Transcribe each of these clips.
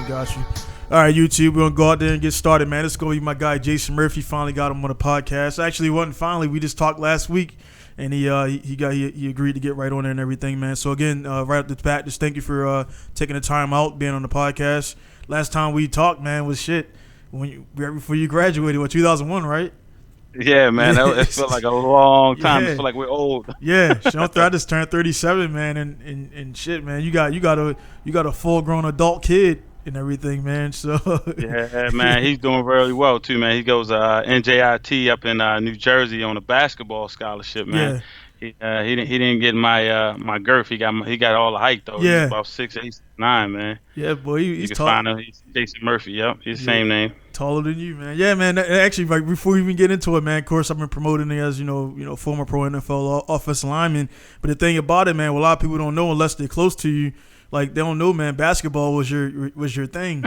got you. All right, YouTube, we're gonna go out there and get started, man. Let's go with my guy Jason Murphy. Finally got him on the podcast. Actually, it wasn't finally. We just talked last week, and he agreed to get right on there and everything, man. So again, right off the bat, just thank you for taking the time out, being on the podcast. Last time we talked, man, was shit right before you graduated, 2001, right? Yeah, man, it felt like a long time. Yeah. It felt like we're old. Yeah, I just turned 37, man, and shit, man. You got a full grown adult kid and everything, man. So Yeah, man, he's doing really well too, man. He goes NJIT up in New Jersey on a basketball scholarship, man. yeah, He didn't get my girth. He got all the height though. He's yeah, about 6'8", 6'9", man. yeah, boy, You he's can tall, find him. He's Jason Murphy. Yep, he's the yeah, same name. taller than you, man. Yeah, man. Actually, like before we even get into it, man. Of course, I've been promoting it as former pro NFL offensive lineman. But the thing about it, man, what a lot of people don't know unless they're close to you, like they don't know, man. Basketball was your thing.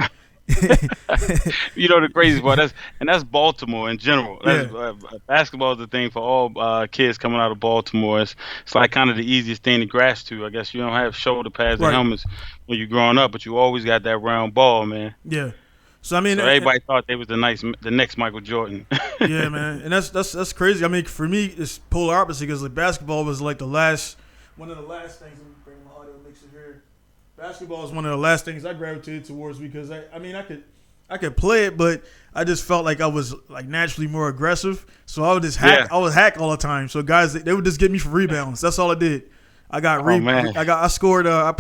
You know the crazy part. That's Baltimore in general. That's, Yeah, basketball is the thing for all kids coming out of Baltimore. It's like kind of the easiest thing to grasp to. I guess you don't have shoulder pads and right. helmets when you're growing up, but you always got that round ball, man. Yeah. So I mean, So everybody thought they was the next Michael Jordan. yeah, man, and that's crazy. I mean, for me, it's polar opposite because like basketball was like one of the last things. Let me bring my audio mixer here. Basketball is one of the last things I gravitated towards because I could play it, but I just felt like I was like naturally more aggressive. So I would just hack. Yeah. I would hack all the time. So guys, they would just get me for rebounds. That's all I did. Oh man. I scored. I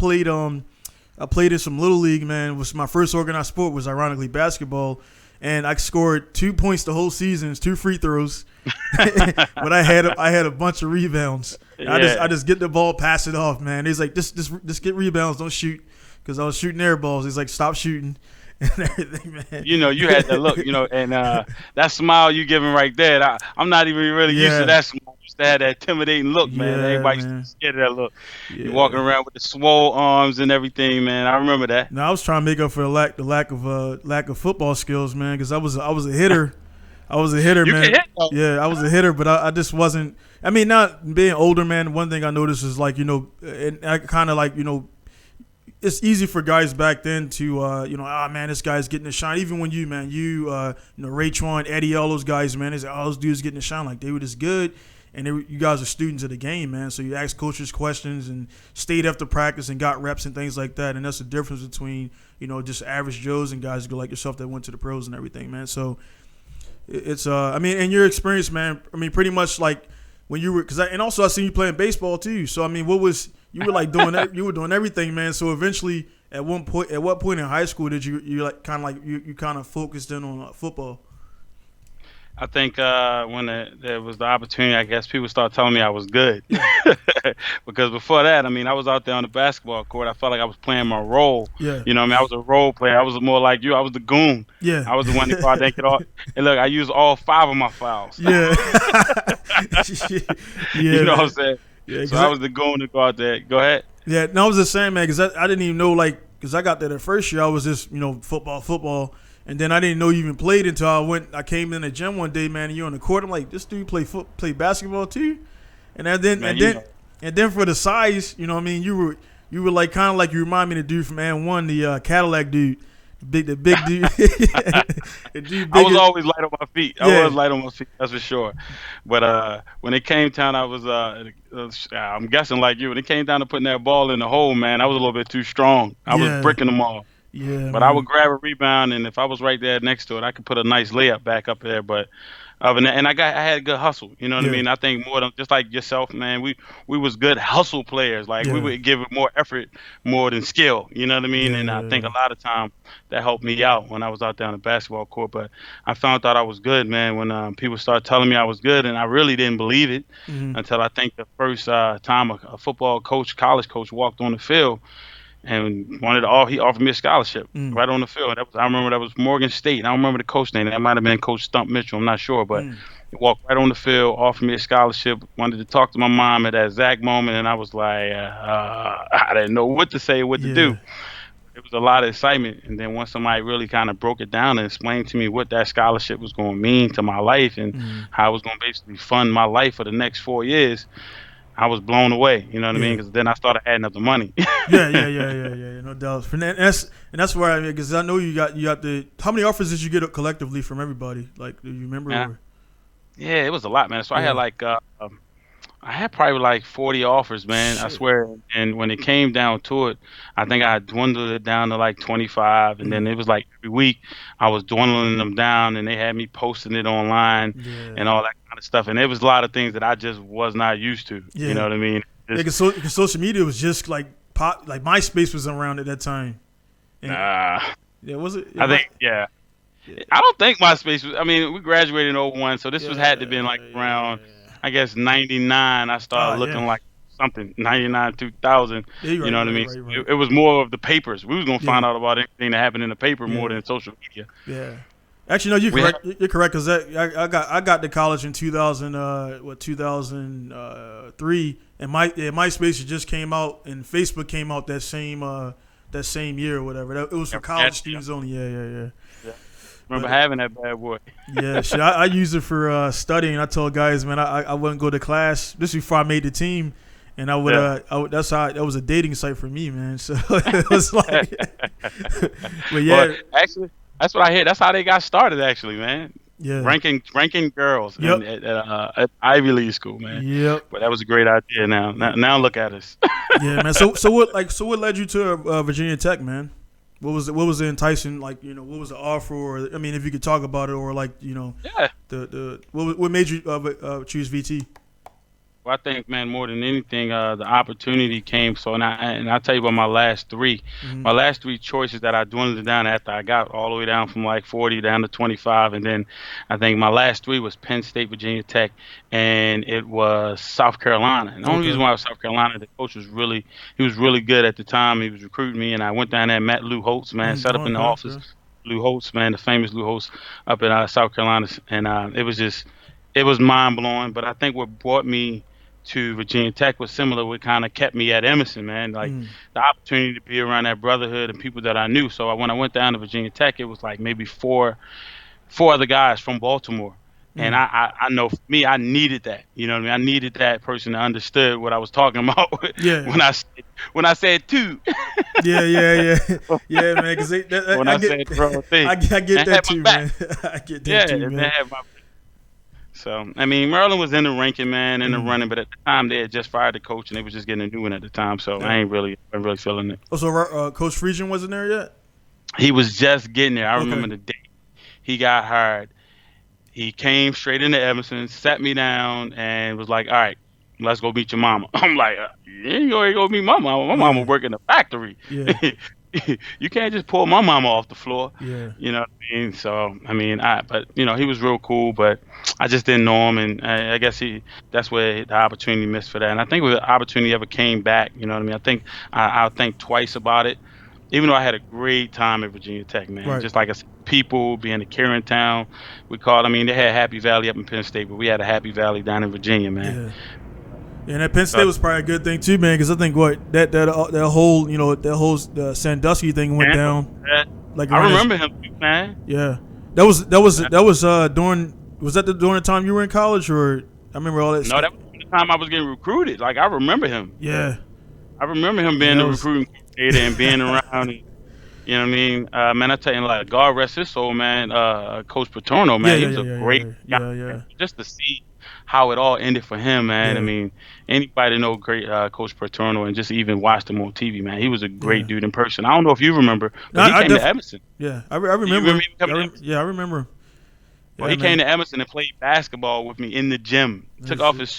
played in some little league, man. It was my first organized sport was ironically basketball, and I scored 2 points the whole season, 2 free throws, but I had a bunch of rebounds. Yeah. I just get the ball, pass it off, man. He's like, just get rebounds, don't shoot, because I was shooting air balls. He's like, stop shooting and everything, man. You had that look, and that smile you giving right there. I'm not even really used Yeah. to that smile. I used to have that intimidating look, man. Yeah, Everybody's man. scared of that look. Yeah. You walking around with the swole arms and everything, man. I remember that. No, I was trying to make up for the lack of football skills, man, because I was a hitter. I was a hitter, You man. can hit, though. Yeah, I was a hitter, but I just wasn't. I mean, not being older, man. One thing I noticed is like and I kind of like it's easy for guys back then to man, this guy's getting a shine. Even when Ray Tron, Eddie, all those guys, man, they say, oh, those dudes getting a shine. Like they were just good, and you guys are students of the game, man. So you ask coaches questions and stayed after practice and got reps and things like that. And that's the difference between just average Joes and guys like yourself that went to the pros and everything, man. So it's I mean, in your experience, man. I mean, pretty much like when you were and also I seen you playing baseball too. So I mean, you were like doing that? You were doing everything, man. So eventually, at what point in high school did you like kind of focused in on football? I think when there was the opportunity, I guess people started telling me I was good. Because before that, I mean, I was out there on the basketball court. I felt like I was playing my role. Yeah. You know what I mean? I was a role player. I was more like you. I was the goon. Yeah. I was the one that thought they could all. And look, I used all 5 of my fouls. Yeah. You know what I'm saying? Yeah, so I was the goon to go out there. Go ahead. Yeah, no, I was the same, man, because I didn't even know, because I got there the first year, I was just, football, and then I didn't know you even played until I came in the gym one day, man, and you're on the court. I'm like, this dude play basketball too? And then for the size, you know what I mean, you were like kind of like you remind me of the dude from And1, the Cadillac dude. The big dude. The dude I was always light on my feet. Yeah. I was light on my feet, that's for sure. But when it came down, I was I'm guessing like you. When it came down to putting that ball in the hole, man, I was a little bit too strong. I was bricking them all. Yeah, but man. I would grab a rebound, and if I was right there next to it, I could put a nice layup back up there. But other than that, and I had a good hustle. You know what I mean? I think more than just like yourself, man. We was good hustle players. Like we would give it more effort, more than skill. You know what I mean? And I think a lot of time that helped me out when I was out there on the basketball court. But I found out I was good, man, when people started telling me I was good, and I really didn't believe it until I think the first time a football coach, college coach, walked on the field. And he offered me a scholarship right on the field. I remember that was Morgan State. I don't remember the coach name. That might have been Coach Stump Mitchell. I'm not sure, but he walked right on the field, offered me a scholarship. Wanted to talk to my mom at that exact moment, and I was like, I didn't know what to say, what to do. It was a lot of excitement, and then once somebody really kind of broke it down and explained to me what that scholarship was going to mean to my life and how it was going to basically fund my life for the next 4 years. I was blown away. You know what I mean? Yeah. Because then I started adding up the money. Yeah. No doubt. And that's where I mean, because I know you got the how many offers did you get collectively from everybody? Like, do you remember? Yeah, Or, yeah, it was a lot, man. So I had yeah. like I had probably like 40 offers, man. I Shit. swear. And when it came down to it, I think I dwindled it down to like 25. And Mm. then it was like every week I was dwindling them down, and they had me posting it online Yeah. and all that kind of stuff. And it was a lot of things that I just was not used to. You Yeah. know what I mean? Yeah. Just, Because social media was just like pop. Like MySpace was around at that time. And uh, yeah, was it? I think, yeah. Yeah. I don't think MySpace was. I mean, we graduated in '01, so this was had to been like around, Yeah. I guess '99. I started Yeah. looking like something. '99, 2000. Yeah, you're You right, know what I right, mean? right, right. It was more of the papers. We was gonna Yeah. find out about anything that happened in the paper more Yeah. than social media. Yeah. Actually, no, you're We had, correct. You're correct because I got to college in 2000 2003 and MySpace just came out and Facebook came out that same year or whatever. It was for college students only. Yeah. yeah. Remember But having that bad boy? yeah, shit, I use it for studying. I told guys, man, I wouldn't go to class. This before I made the team. And I would, Yeah. that was a dating site for me, man. So it was like, but yeah, Well, actually, that's what I hear. That's how they got started, actually, man. yeah, Ranking girls yep, at Ivy League school, man. yep. But that was a great idea. Now look at us. Yeah, man. So what led you to Virginia Tech, man? What was the enticing, like, what was the offer, or I mean, if you could talk about it, or like, Yeah. the what made you choose VT? Well, I think, man, more than anything, the opportunity came. So, and I'll tell you about my last three. Mm-hmm. My last three choices that I dwindled down after I got all the way down from like 40 down to 25, and then I think my last three was Penn State, Virginia Tech, and it was South Carolina. And the only Okay. reason why I was South Carolina, the coach was really good at the time. He was recruiting me, and I went down there and met Lou Holtz, man, set up in the office. Okay. Lou Holtz, man, the famous Lou Holtz up in South Carolina, and it was mind blowing. But I think what brought me to Virginia Tech was similar. What kind of kept me at Emerson, man, like Mm. the opportunity to be around that brotherhood and people that I knew. So when I went down to Virginia Tech, it was like maybe four other guys from Baltimore. And Mm. I know for me, I needed that. You know what I mean? I needed that person that understood what I was talking about Yeah. when I said two. Yeah, yeah, man. Because When I said the wrong thing. I get And that had my too, back. man. I get Yeah, that too, and they man. had my. So I mean, Maryland was in the ranking, man, in the Mm. running, but at the time they had just fired the coach and they was just getting a new one at the time. So Yeah. I'm really feeling it. Oh, so Coach Friesian wasn't there yet? He was just getting there. I Okay. remember the day he got hired. He came straight into Evanston, sat me down, and was like, "All right, let's go meet your mama." I'm like, "You ain't gonna go meet my mama. My mama Yeah. work in the factory. Yeah. You can't just pull my mama off the floor." Yeah. You know what I mean? So I mean, but he was real cool, but I just didn't know him, and I guess that's where the opportunity missed for that. And I think if the opportunity ever came back, you know what I mean? I think I'll think twice about it. Even though I had a great time at Virginia Tech, man. Right. Just like I said, people being a caring town, I mean, they had Happy Valley up in Penn State, but we had a Happy Valley down in Virginia, man. Yeah. And that Penn State was probably a good thing too, man. Because I think that whole Sandusky thing went down. Like I around remember him, man. Yeah, that was during during the time you were in college, or I remember all that. No, stuff. that was the time I was getting recruited. Like I remember him. Yeah. I remember him being That the was- recruiting coordinator and being around. And, you know what I mean? Man, I tell you, like God rest his soul, man. Coach Paterno, man, he was a great guy. Yeah. Just to see how it all ended for him, man. Yeah. I mean, anybody know great Coach Paterno and just even watched him on TV, man. He was a great dude in person. I don't know if you remember, but he came to Emerson. Yeah, I remember. remember him coming to Emerson? I remember. Well, he came to Emerson and played basketball with me in the gym. Took off his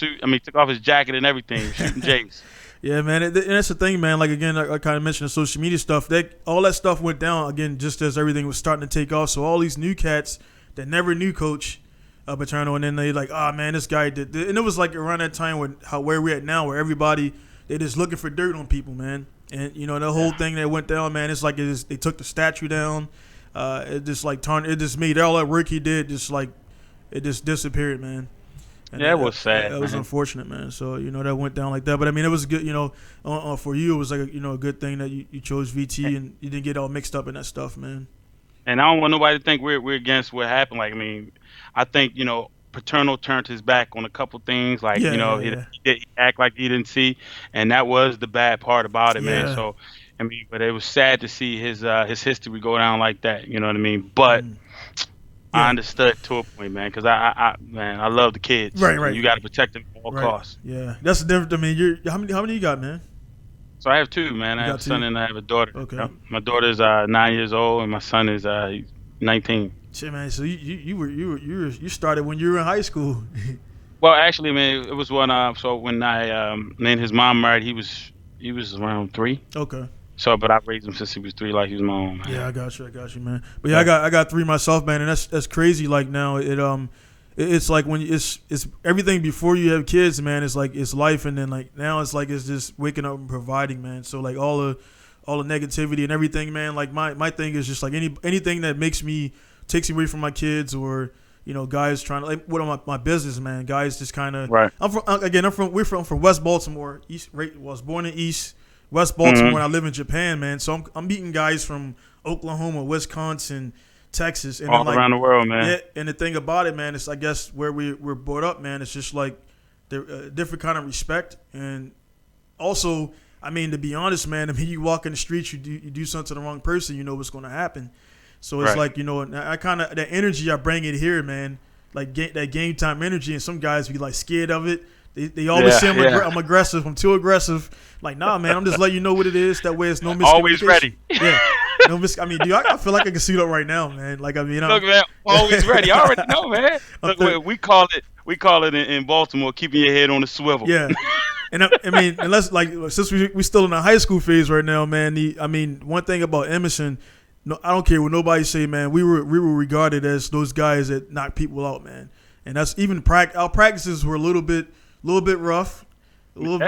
jacket and everything, shooting Jays. Yeah, man, and that's the thing, man. Like again, I kind of mentioned the social media stuff. All that stuff went down again just as everything was starting to take off. So all these new cats that never knew Coach Paterno, and then they like, oh man, this guy did. And it was like around that time where we're at now, where everybody they just looking for dirt on people, man. And the whole thing that went down, man. It's like they took the statue down. It just like it just made all that work he did it just disappeared, man. And Yeah, it was sad. That was unfortunate, man. So that went down like that. But I mean, it was good. For you, it was like a good thing that you chose VT and you didn't get all mixed up in that stuff, man. And I don't want nobody to think we're against what happened. Like, I mean, I think paternal turned his back on a couple things, like Yeah, yeah, he, yeah, he act like he didn't see, and that was the bad part about it, man. yeah. So, I mean, but it was sad to see his history go down like that. You know what I mean? But Mm, I yeah. understood to a point, man, because man, I love the kids, Right, and right, you got to protect them at all right. costs. Yeah, that's the difference. I mean, you're how many you got, man? So I have two, man. You I have got a son two. and I have a daughter. Okay. Yep. My daughter's 9 years old, and my son is 19. Shit, man. So you started when you were in high school. Well, actually, man, it was when so when me and his mom married, he was around 3. Okay. So, but I raised him since he was 3, like he was my own, Yeah, man. I got you, man. But yeah, Yeah. I got three myself, man, and that's crazy. Like now, it's like when it's everything before you have kids, man. It's like it's life, and then like now it's like it's just waking up and providing, man. So like all the negativity and everything, man. Like my thing is just like anything that takes me away from my kids, or guys trying to like what on my business, man. Guys just kind of Right. we're from West Baltimore. Was born in West Baltimore, and I Hmm. live in Japan, man. So I'm meeting guys from Oklahoma, Wisconsin, Texas, and then All like around the world, man. yeah. And the thing about it, man, is I guess where we're brought up, man. It's just like the different kind of respect, and also, I mean, to be honest, man. I mean, you walk in the streets, you do something to the wrong person, you know what's going to happen. So it's Right. like I kind of that energy I bring it here, man. Like that game time energy, and some guys be like scared of it. They always Yeah, say yeah. I'm aggressive. I'm too aggressive. Like, nah, man. I'm just letting you know what it is. That way, it's no miscommunication. Always ready. Yeah. I mean, dude, I feel like I can suit up right now, man. Like, I mean, Look, man, always ready. I already know, man. Look, we call it in Baltimore, keeping your head on the swivel. yeah. And I mean, unless like since we still in the high school phase right now, man. I mean, one thing about Emerson, no, I don't care what nobody say, man. We were regarded as those guys that knock people out, man. And that's even our practices were a little bit rough, a little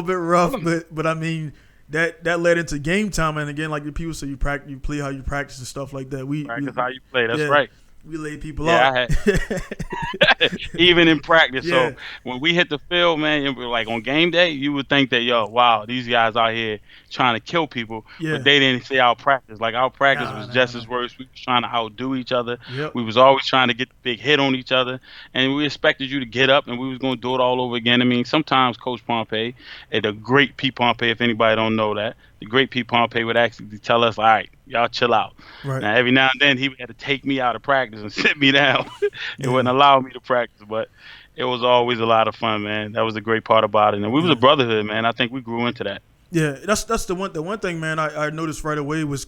bit rough, but I mean that led into game time, and again, like the people say, you play how you practice and stuff like that. Practice how you play. That's yeah, right. we laid people Yeah, out. even in practice. Yeah. So when we hit the field, man, and we're like on game day, you would think that, yo, wow, these guys out here trying to kill people, Yeah. but they didn't see our practice. Like our practice Nah, was nah, just nah. as worse. We was trying to outdo each other. Yep. We was always trying to get the big hit on each other, and we expected you to get up, and we was going to do it all over again. I mean, sometimes Coach Pompey, the great P. Pompey, if anybody don't know that, the great P. Pompey would actually tell us, all right, y'all chill out. Right. Now, every now and then, he had to take me out of practice and sit me down. It Yeah. wouldn't allow me to practice, but it was always a lot of fun, man. That was the great part about it. And we was a brotherhood, man. I think we grew into that. Yeah, that's the one thing, man. I noticed right away was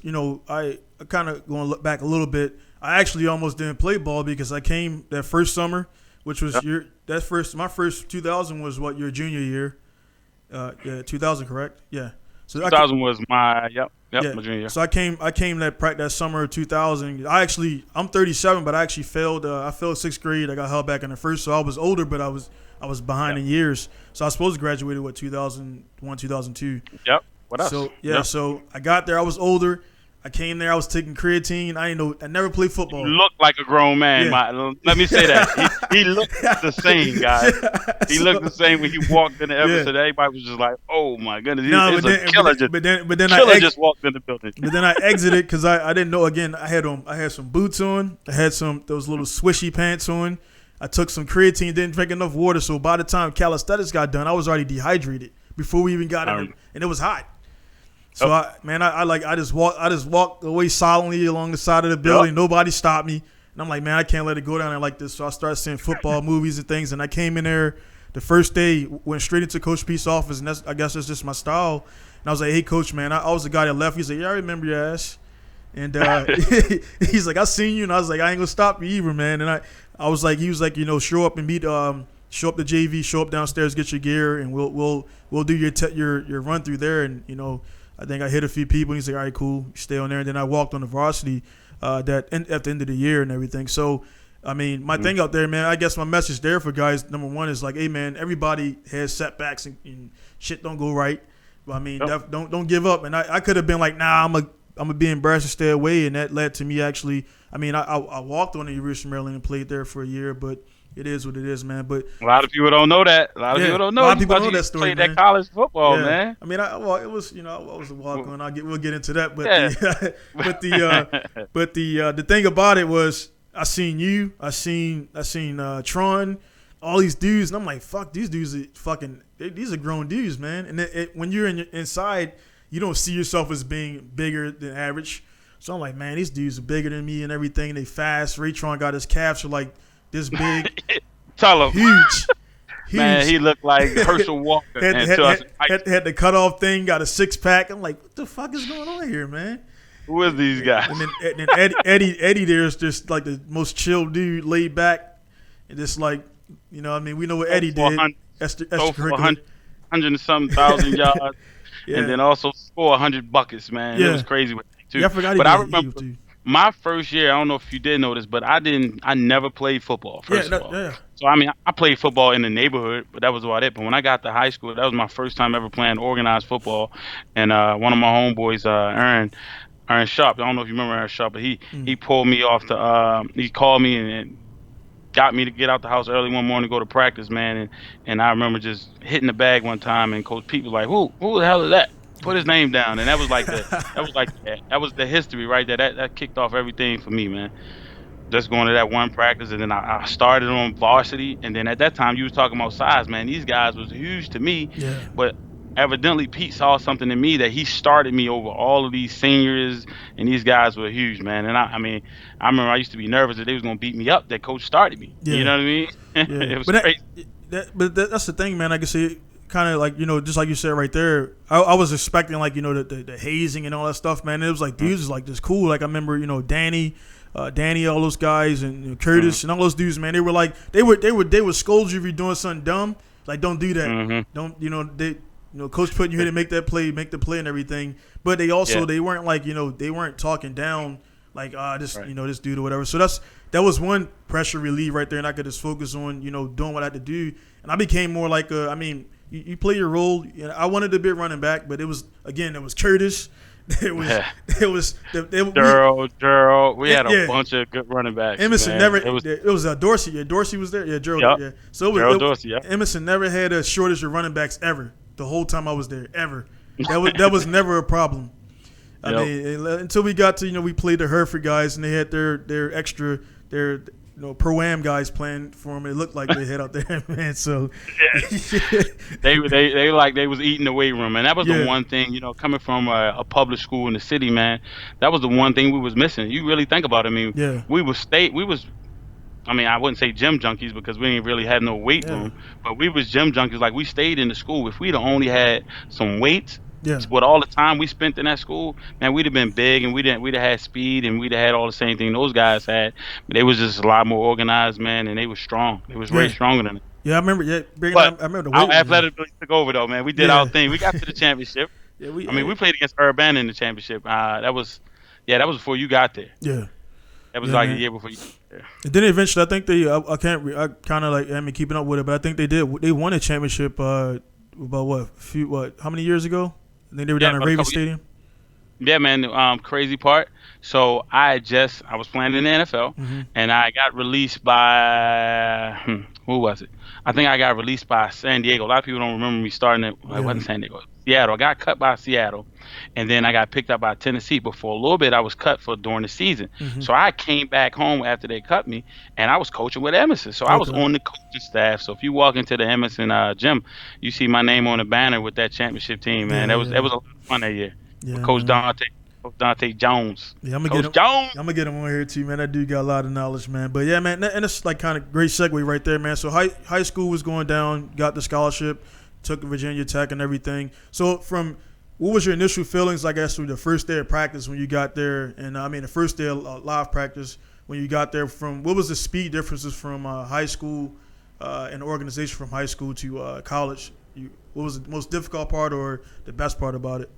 I kind of going to look back a little bit. I actually almost didn't play ball because I came that first summer, which was my first 2000 was what, your junior year. Yeah, 2000, correct? Yeah. So 2000 was my yeah. my junior year. So I came that summer of 2000. I'm 37, but I actually failed. I failed 6th grade. I got held back in the first, so I was older, but I was behind in years. So I was supposed to graduate at 2001, 2002. Yep. What else? So yeah, Yep. so I got there. I was older. I came there. I was taking creatine. I never played football. You look like a grown man. Yeah. Let me say that. He looked the same, guys. He looked the same when he walked in the episode. Everybody was just like, "Oh my goodness, killer just walked in the building." But then I exited because I didn't know. Again, I had some boots on. I had those little swishy pants on. I took some creatine. Didn't drink enough water. So by the time calisthenics got done, I was already dehydrated before we even got in, and it was hot. So I just walked away silently along the side of the building. Yep. Nobody stopped me, and I'm like, man, I can't let it go down there like this. So I started seeing football movies and things, and I came in there the first day, went straight into Coach Pete's office, and I guess that's just my style. And I was like, hey, Coach, man, I was the guy that left. He's like, yeah, I remember your ass. And he's like, I seen you, and I was like, I ain't gonna stop you either, man. And I was like, he was like, show up and show up to JV, show up downstairs, get your gear, and we'll do your run through there, and I think I hit a few people, and he's like, all right, cool, stay on there. And then I walked on the varsity at the end of the year and everything. So, I mean, my thing out there, man, I guess my message there for guys, number one, is like, hey, man, everybody has setbacks and shit don't go right. But, I mean, don't give up. And I could have been like, nah, I'm gonna be embarrassed to stay away. And that led to me actually, I mean, I walked on the University of Maryland and played there for a year, but it is what it is, man. But a lot of people don't know that. A lot of people don't know. A lot of people don't know that story, played man. that college football, man. I mean, it was, I was a walk on. We'll get into that. But Yeah. the thing about it was, I seen you. I seen Tron, all these dudes, and I'm like, fuck, these dudes are these are grown dudes, man. And when you're inside, you don't see yourself as being bigger than average. So I'm like, man, these dudes are bigger than me and everything. They fast. Ray Tron got his calves are like this big, Tell him. huge. Man, he looked like Herschel Walker. Had the cutoff thing, got a 6-pack. I'm like, what the fuck is going on here, man? Who is these guys? And then Eddie there is just like the most chill dude, laid back, and just like, you know, I mean, we know what Eddie did. Extracurricular. 100 and something thousand yards, and then also score 100 buckets, man. It was crazy with that too. Yeah, I forgot. But I remember my first year. I don't know if you did know this, but I never played football. First of all. So I mean, I played football in the neighborhood, but that was about it. But when I got to high school, that was my first time ever playing organized football. And one of my homeboys, Aaron Sharp. I don't know if you remember Aaron Sharp, but he pulled me off the. He called me and got me to get out the house early one morning to go to practice, man. And I remember just hitting the bag one time, and Coach Pete was like, "Who the hell is that?" Put his name down, and that was the history right there. That kicked off everything for me, man. Just going to that one practice, and then I started on varsity, and then at that time you was talking about size, man. These guys was huge to me, but evidently Pete saw something in me that he started me over all of these seniors, and these guys were huge, man. And I mean, I remember I used to be nervous that they was gonna beat me up. That coach started me. You know what I mean? It was crazy. That's the thing, man. I can see kind of like, you know, just like you said right there. I was expecting like, you know, the hazing and all that stuff, man. It was like dudes was like just cool. Like I remember, you know, Danny, all those guys, and you know, Curtis and all those dudes, man. They were like they would scold you if you're doing something dumb. Like, don't do that. Don't, you know, coach putting you here to make that play, make the play and everything. But they also they weren't like, you know, they weren't talking down like you know, this dude or whatever. So that was one pressure relief right there, and I could just focus on, you know, doing what I had to do. And I became more like I mean, you play your role. You know, I wanted to be running back, but it was Curtis. It was Gerald. We had a bunch of good running backs. Emerson man. It was Dorsey. Yeah, Dorsey was there. Yeah, Gerald. Yeah. So Gerald Dorsey. Yeah. Emerson never had a shortage of running backs ever. The whole time I was there, ever. That was never a problem. I mean, until we got to, you know, we played the Hereford guys, and they had their extra you know, pro-am guys playing for them. It looked like they had out there, man. So they was eating the weight room, and that was the one thing, you know, coming from a public school in the city, man. That was the one thing we was missing. You really think about it. I mean, we was. I mean, I wouldn't say gym junkies because we didn't really have no weight room, but we was gym junkies. Like, we stayed in the school. If we'd only had some weights, with all the time we spent in that school, man, we'd have been big, and we'd have had speed, and we'd have had all the same thing those guys had. But they was just a lot more organized, man, and they was strong. They was way stronger than it. Yeah, I remember. Yeah, but I remember the weight. Our athletics took over though, man. We did our thing. We got to the championship. We played against Urbana in the championship. That was before you got there. Yeah. That was like a year before you got there. And then eventually, I think I kind of like, I mean, keeping up with it, but I think they won a championship about how many years ago? I think they were down at Raven Stadium. Yeah, man. Crazy part. So I was playing in the NFL, and I got released by who was it? I think I got released by San Diego. A lot of people don't remember me starting at it wasn't San Diego, Seattle. I got cut by Seattle, and then I got picked up by Tennessee. But for a little bit, I was cut during the season. So I came back home after they cut me, and I was coaching with Emerson. So I was on the coaching staff. So if you walk into the Emerson gym, you see my name on the banner with that championship team. Man, that was a lot of fun that year. With Coach Dante Jones. Yeah, I'm gonna get him on here too, man. That dude got a lot of knowledge, man. But yeah, man, and it's like kind of great segue right there, man. So high school was going down, got the scholarship, took Virginia Tech and everything. So what was your initial feelings, I guess, through the first day of practice when you got there, and I mean the first day of live practice when you got there? What was the speed differences from high school and organization from high school to college? What was the most difficult part or the best part about it?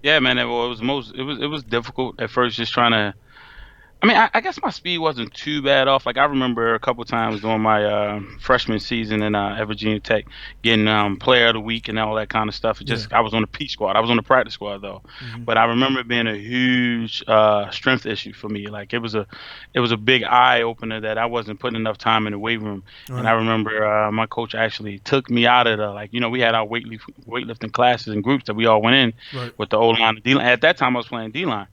Yeah, man. It was difficult at first, just trying to. I mean, I guess my speed wasn't too bad off. Like, I remember a couple times during my freshman season at Virginia Tech, getting Player of the Week and all that kind of stuff. I was on the P squad. I was on the practice squad though. But I remember it being a huge strength issue for me. Like, it was a big eye opener that I wasn't putting enough time in the weight room. Right. And I remember my coach actually took me out of we had our weightlifting classes and groups that we all went in with the O line and D line. At that time, I was playing D line.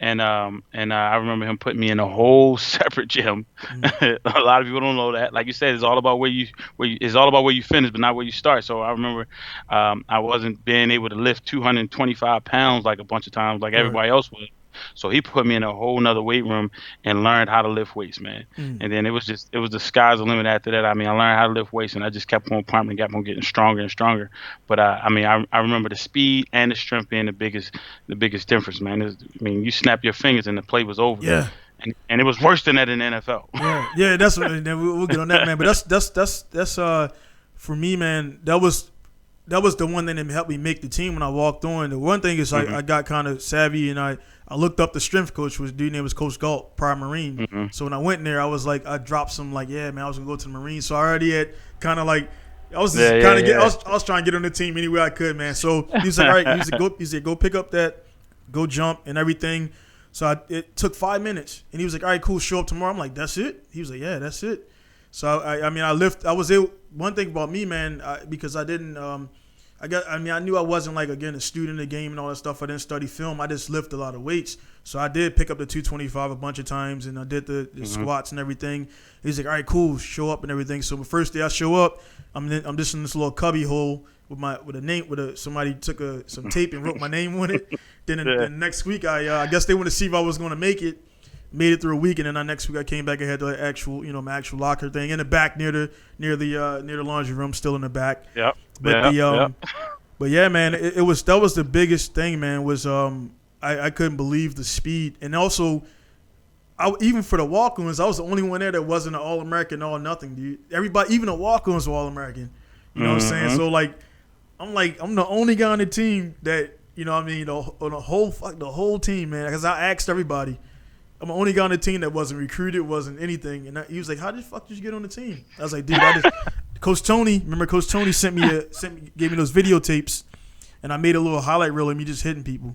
I remember him putting me in a whole separate gym. A lot of people don't know that. Like you said, it's all about it's all about where you finish, but not where you start. So I remember I wasn't being able to lift 225 pounds like a bunch of times like Right. everybody else was. So he put me in a whole nother weight room and learned how to lift weights, man. Mm. And then it was the sky's the limit after that. I mean, I learned how to lift weights, and I just kept on pumping, kept on getting stronger and stronger. But I remember the speed and the strength being the biggest difference, man. I mean, you snap your fingers and the play was over. Yeah. And it was worse than that in the NFL. Yeah. That's what. We'll get on that, man. But that's for me, man. That was the one thing that helped me make the team when I walked on. The one thing is I got kind of savvy and I looked up the strength coach, was dude named was Coach Galt, prior Marine. Mm-hmm. So when I went in there, I was like, I dropped some like, yeah, man, I was gonna go to the Marines. So I already had kind of like, I was just I was trying to get on the team any way I could, man. So he was like, all right, he said, go pick up that, go jump and everything. So it took 5 minutes, and he was like, all right, cool, show up tomorrow. I'm like, that's it? He was like, yeah, that's it. So I was able. One thing about me, man, because I didn't. I knew I wasn't like, again, a student of the game and all that stuff. I didn't study film. I just lift a lot of weights. So I did pick up the 225 a bunch of times, and I did the squats and everything. He's like, all right, cool, show up and everything. So the first day I show up, I'm just in this little cubby hole with a name, somebody took some tape and wrote my name on it. Then the next week I guess they wanted to see if I was going to make it. Made it through a week, and then the next week I came back. I had the actual, my actual locker thing in the back near the laundry room, still in the back. Yep. But but yeah, man, that was the biggest thing, man. Was I couldn't believe the speed, and also even for the walk-ons, I was the only one there that wasn't an All-American, all nothing, dude. Everybody, even the walk-ons, were All-American. You know what I'm saying? So I'm the only guy on the team that the whole team, man. Because I asked everybody. I'm the only guy on the team that wasn't recruited, wasn't anything. And he was like, how the fuck did you get on the team? I was like, dude, Coach Tony gave me those videotapes, and I made a little highlight reel of me just hitting people.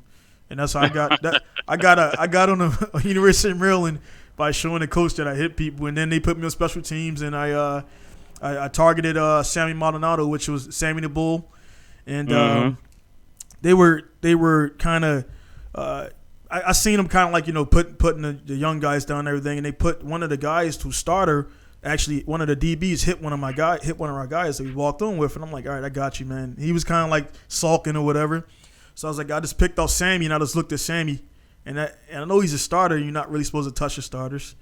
And that's how I got that. I got on a University of Maryland by showing the coach that I hit people, and then they put me on special teams, and I targeted Sammy Maldonado, which was Sammy the Bull. And they were kind of I seen them kind of like putting the young guys down and everything, and they put one of the guys to starter. Actually, one of the DBs hit one of our guys that we walked on with, and I'm like, all right, I got you, man. He was kind of like sulking or whatever, so I was like, I just picked out Sammy, and I just looked at Sammy, and I know he's a starter. And you're not really supposed to touch the starters.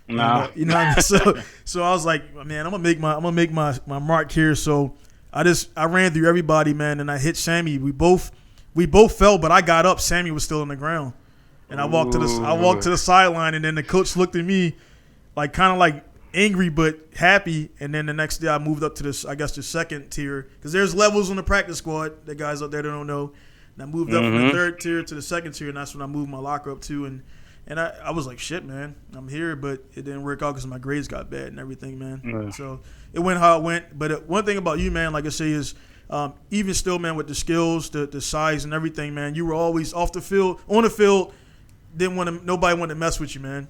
No. You know what I mean? So I was like, man, I'm gonna make my mark here. So I ran through everybody, man, and I hit Sammy. We both fell, but I got up. Sammy was still on the ground. And I walked to the sideline, and then the coach looked at me, like kind of like angry but happy. And then the next day, I moved up to the second tier, because there's levels on the practice squad. The guys up there that don't know. And I moved up from the third tier to the second tier, and that's when I moved my locker up to. And I was like, shit, man, I'm here, but it didn't work out because my grades got bad and everything, man. Yeah. So it went how it went. But one thing about you, man, like I say, is even still, man, with the skills, the size, and everything, man, you were always off the field, on the field. Nobody wanted to mess with you, man.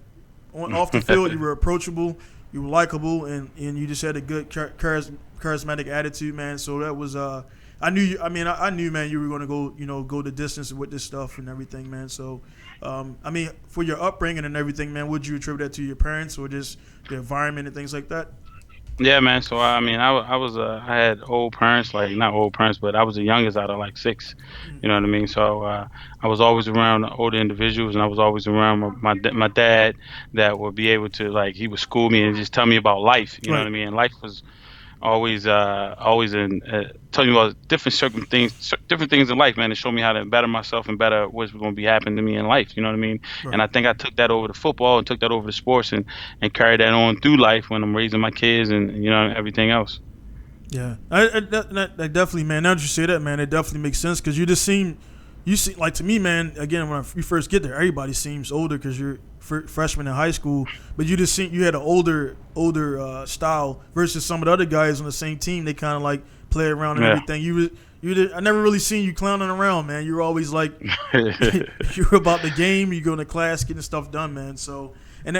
Off the field, you were approachable, you were likable, and you just had a good charismatic attitude, man. So that was I knew, man, you were going to go the distance with this stuff and everything, man. So for your upbringing and everything, man, would you attribute that to your parents or just the environment and things like that? Yeah, man. So I had old parents, like not old parents, but I was the youngest out of like 6. You know what I mean? So I was always around older individuals, and I was always around my dad that would be able to, he would school me and just tell me about life. You know what I mean? And life was always in telling me about different things in life, man, to show me how to better myself and better what's going to be happening to me in life. You know what I mean? Right. And I think I took that over to football and took that over to sports and carried that on through life when I'm raising my kids and everything else. Yeah, I definitely, man. Now that you say that, man, it definitely makes sense, because you seem like, to me, man. Again, when you first get there, everybody seems older because you're freshman in high school, but you had an older style versus some of the other guys on the same team. They kind of like play around and everything. I never really seen you clowning around, man. You were always like you were about the game. You go to class, getting stuff done, man. So and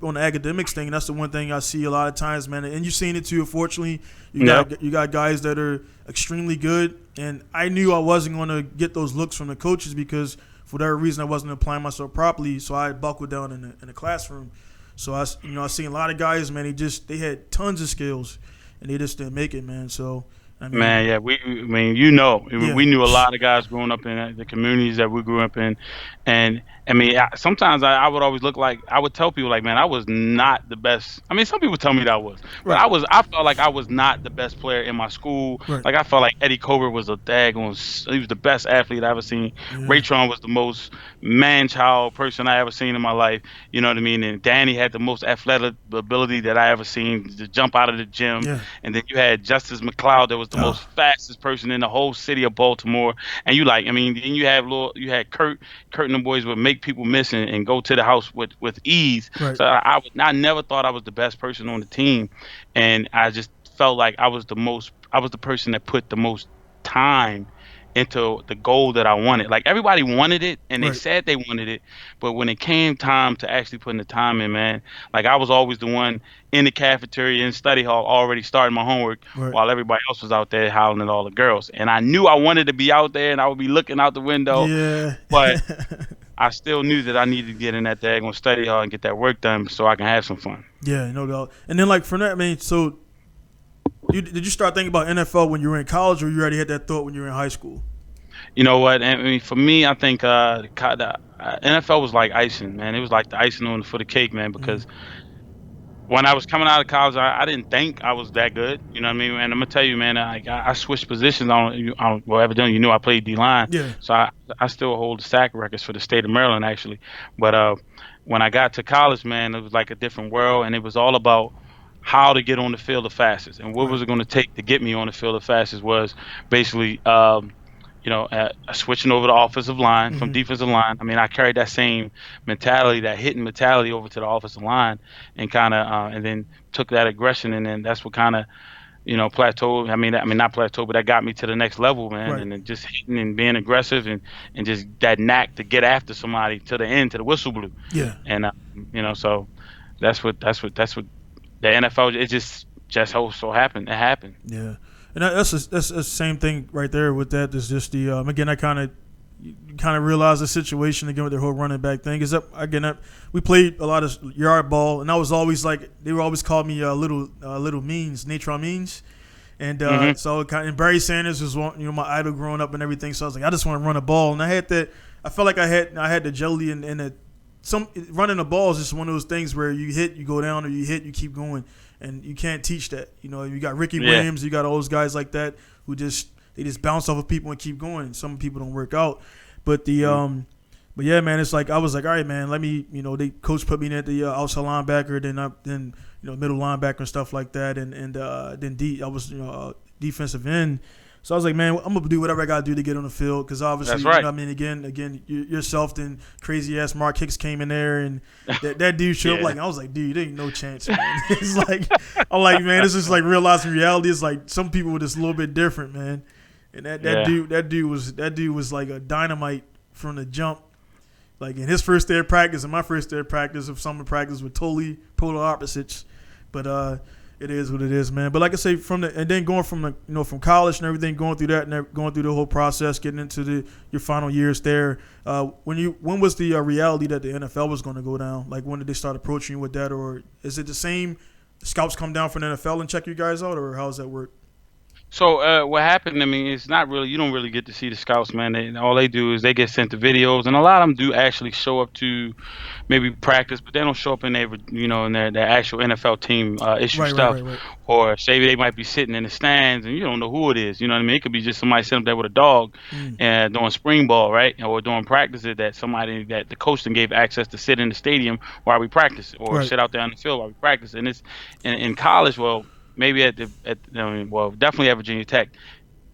on the academics thing, that's the one thing I see a lot of times, man. And you've seen it too. Unfortunately, you got guys that are extremely good, and I knew I wasn't going to get those looks from the coaches because for whatever reason, I wasn't applying myself properly, so I buckled down in the classroom. So I seen a lot of guys, man. They had tons of skills, and they just didn't make it, man. So I mean, Man, yeah, I mean, yeah, we knew a lot of guys growing up in the communities that we grew up in, and I mean, sometimes I would always look like I would tell people like, man, I was not the best. I mean, some people tell me that I was, but right, I felt like I was not the best player in my school. right, Like I felt like Eddie Colbert was a daggone, he was the best athlete I ever seen. yeah, Raytron was the most man-child person I ever seen in my life. You know what I mean? And Danny had the most athletic ability that I ever seen to jump out of the gym. yeah. And then you had Justice McLeod that was the most Oh, fastest person in the whole city of Baltimore. And I mean, then you had Kurt and the boys would make people miss and go to the house with ease. right, So I never thought I was the best person on the team, and I just felt like I was the person that put the most time into the goal that I wanted. Like everybody wanted it and they right, said they wanted it, but when it came time to actually putting the time in, man, like I was always the one in the cafeteria in study hall already starting my homework right. while everybody else was out there howling at all the girls. And I knew I wanted to be out there and I would be looking out the window, Yeah, but I still knew that I needed to get in that daggone study hall and get that work done so I can have some fun. yeah, no doubt. And then like for that, I mean, so did you start thinking about NFL when you were in college, or you already had that thought when you were in high school? You know what? I mean, for me, I think the NFL was like icing, man. It was like the icing on for the cake, man. Mm, Because when I was coming out of college, I didn't think I was that good. You know what I mean? And I'm gonna tell you, man. I switched positions well, evidently you knew I played D line, yeah, so I still hold the sack records for the state of Maryland, actually. But when I got to college, man, it was like a different world, and it was all about how to get on the field the fastest, and what right, was it going to take to get me on the field the fastest was basically switching over the offensive line from hmm, defensive line. I mean, I carried that same mentality, that hitting mentality, over to the offensive line, and kind of, and then took that aggression, and then that's what kind of, plateaued. I mean, not plateaued, but that got me to the next level, man. right, And then just hitting and being aggressive, and just that knack to get after somebody to the end, to the whistle blew, yeah, and so that's what the NFL. It just so happened. It happened. yeah. And that's the same thing right there with that. Is just the again, I kind of realized the situation again with their whole running back thing. Is that again that we played a lot of yard ball, and I was always like they were always calling me little means, Natron means. And Hmm. and Barry Sanders was one, my idol growing up and everything. So I was like, I just want to run a ball, and I had that. I felt like I had the jelly and some running the ball is just one of those things where you hit, you go down, or you hit, you keep going, and you can't teach that. You got Ricky Yeah. Williams, you got all those guys like that who they just bounce off of people and keep going. Some people don't work out, but but yeah, man, it's like I was like, all right, man, let me, they coach put me in at the outside linebacker, then middle linebacker and stuff like that, and then I was defensive end. So I was like, man, I'm gonna do whatever I gotta do to get on the field, because obviously, That's right. I mean, again, yourself, then crazy ass Mark Hicks came in there, and that dude showed up. Yeah. Like, I was like, dude, there ain't no chance, man. It's like, I'm like, man, it's just like realizing reality is like some people were just a little bit different, man. And that Yeah. dude was like a dynamite from the jump. Like in his first day of practice and my first day of practice of summer practice were totally polar opposites. But it is what it is, man. But like I say, and then going from from college and everything, going through that and going through the whole process, getting into your final years there. When was the reality that the NFL was going to go down? Like when did they start approaching you with that, or is it the same? Scouts come down from the NFL and check you guys out, or how does that work? So what happened? I mean, it's not really. You don't really get to see the scouts, man. All they do is they get sent the videos, and a lot of them do actually show up to maybe practice, but they don't show up in their actual NFL team issue Right, right, stuff, right, right. or say they might be sitting in the stands, and you don't know who it is. You know what I mean? It could be just somebody sitting up there with a dog Mm, and doing spring ball, right, or doing practices that somebody that the coach then gave access to sit in the stadium while we practice, or right. sit out there on the field while we practice. And it's in college, well. Maybe definitely at Virginia Tech,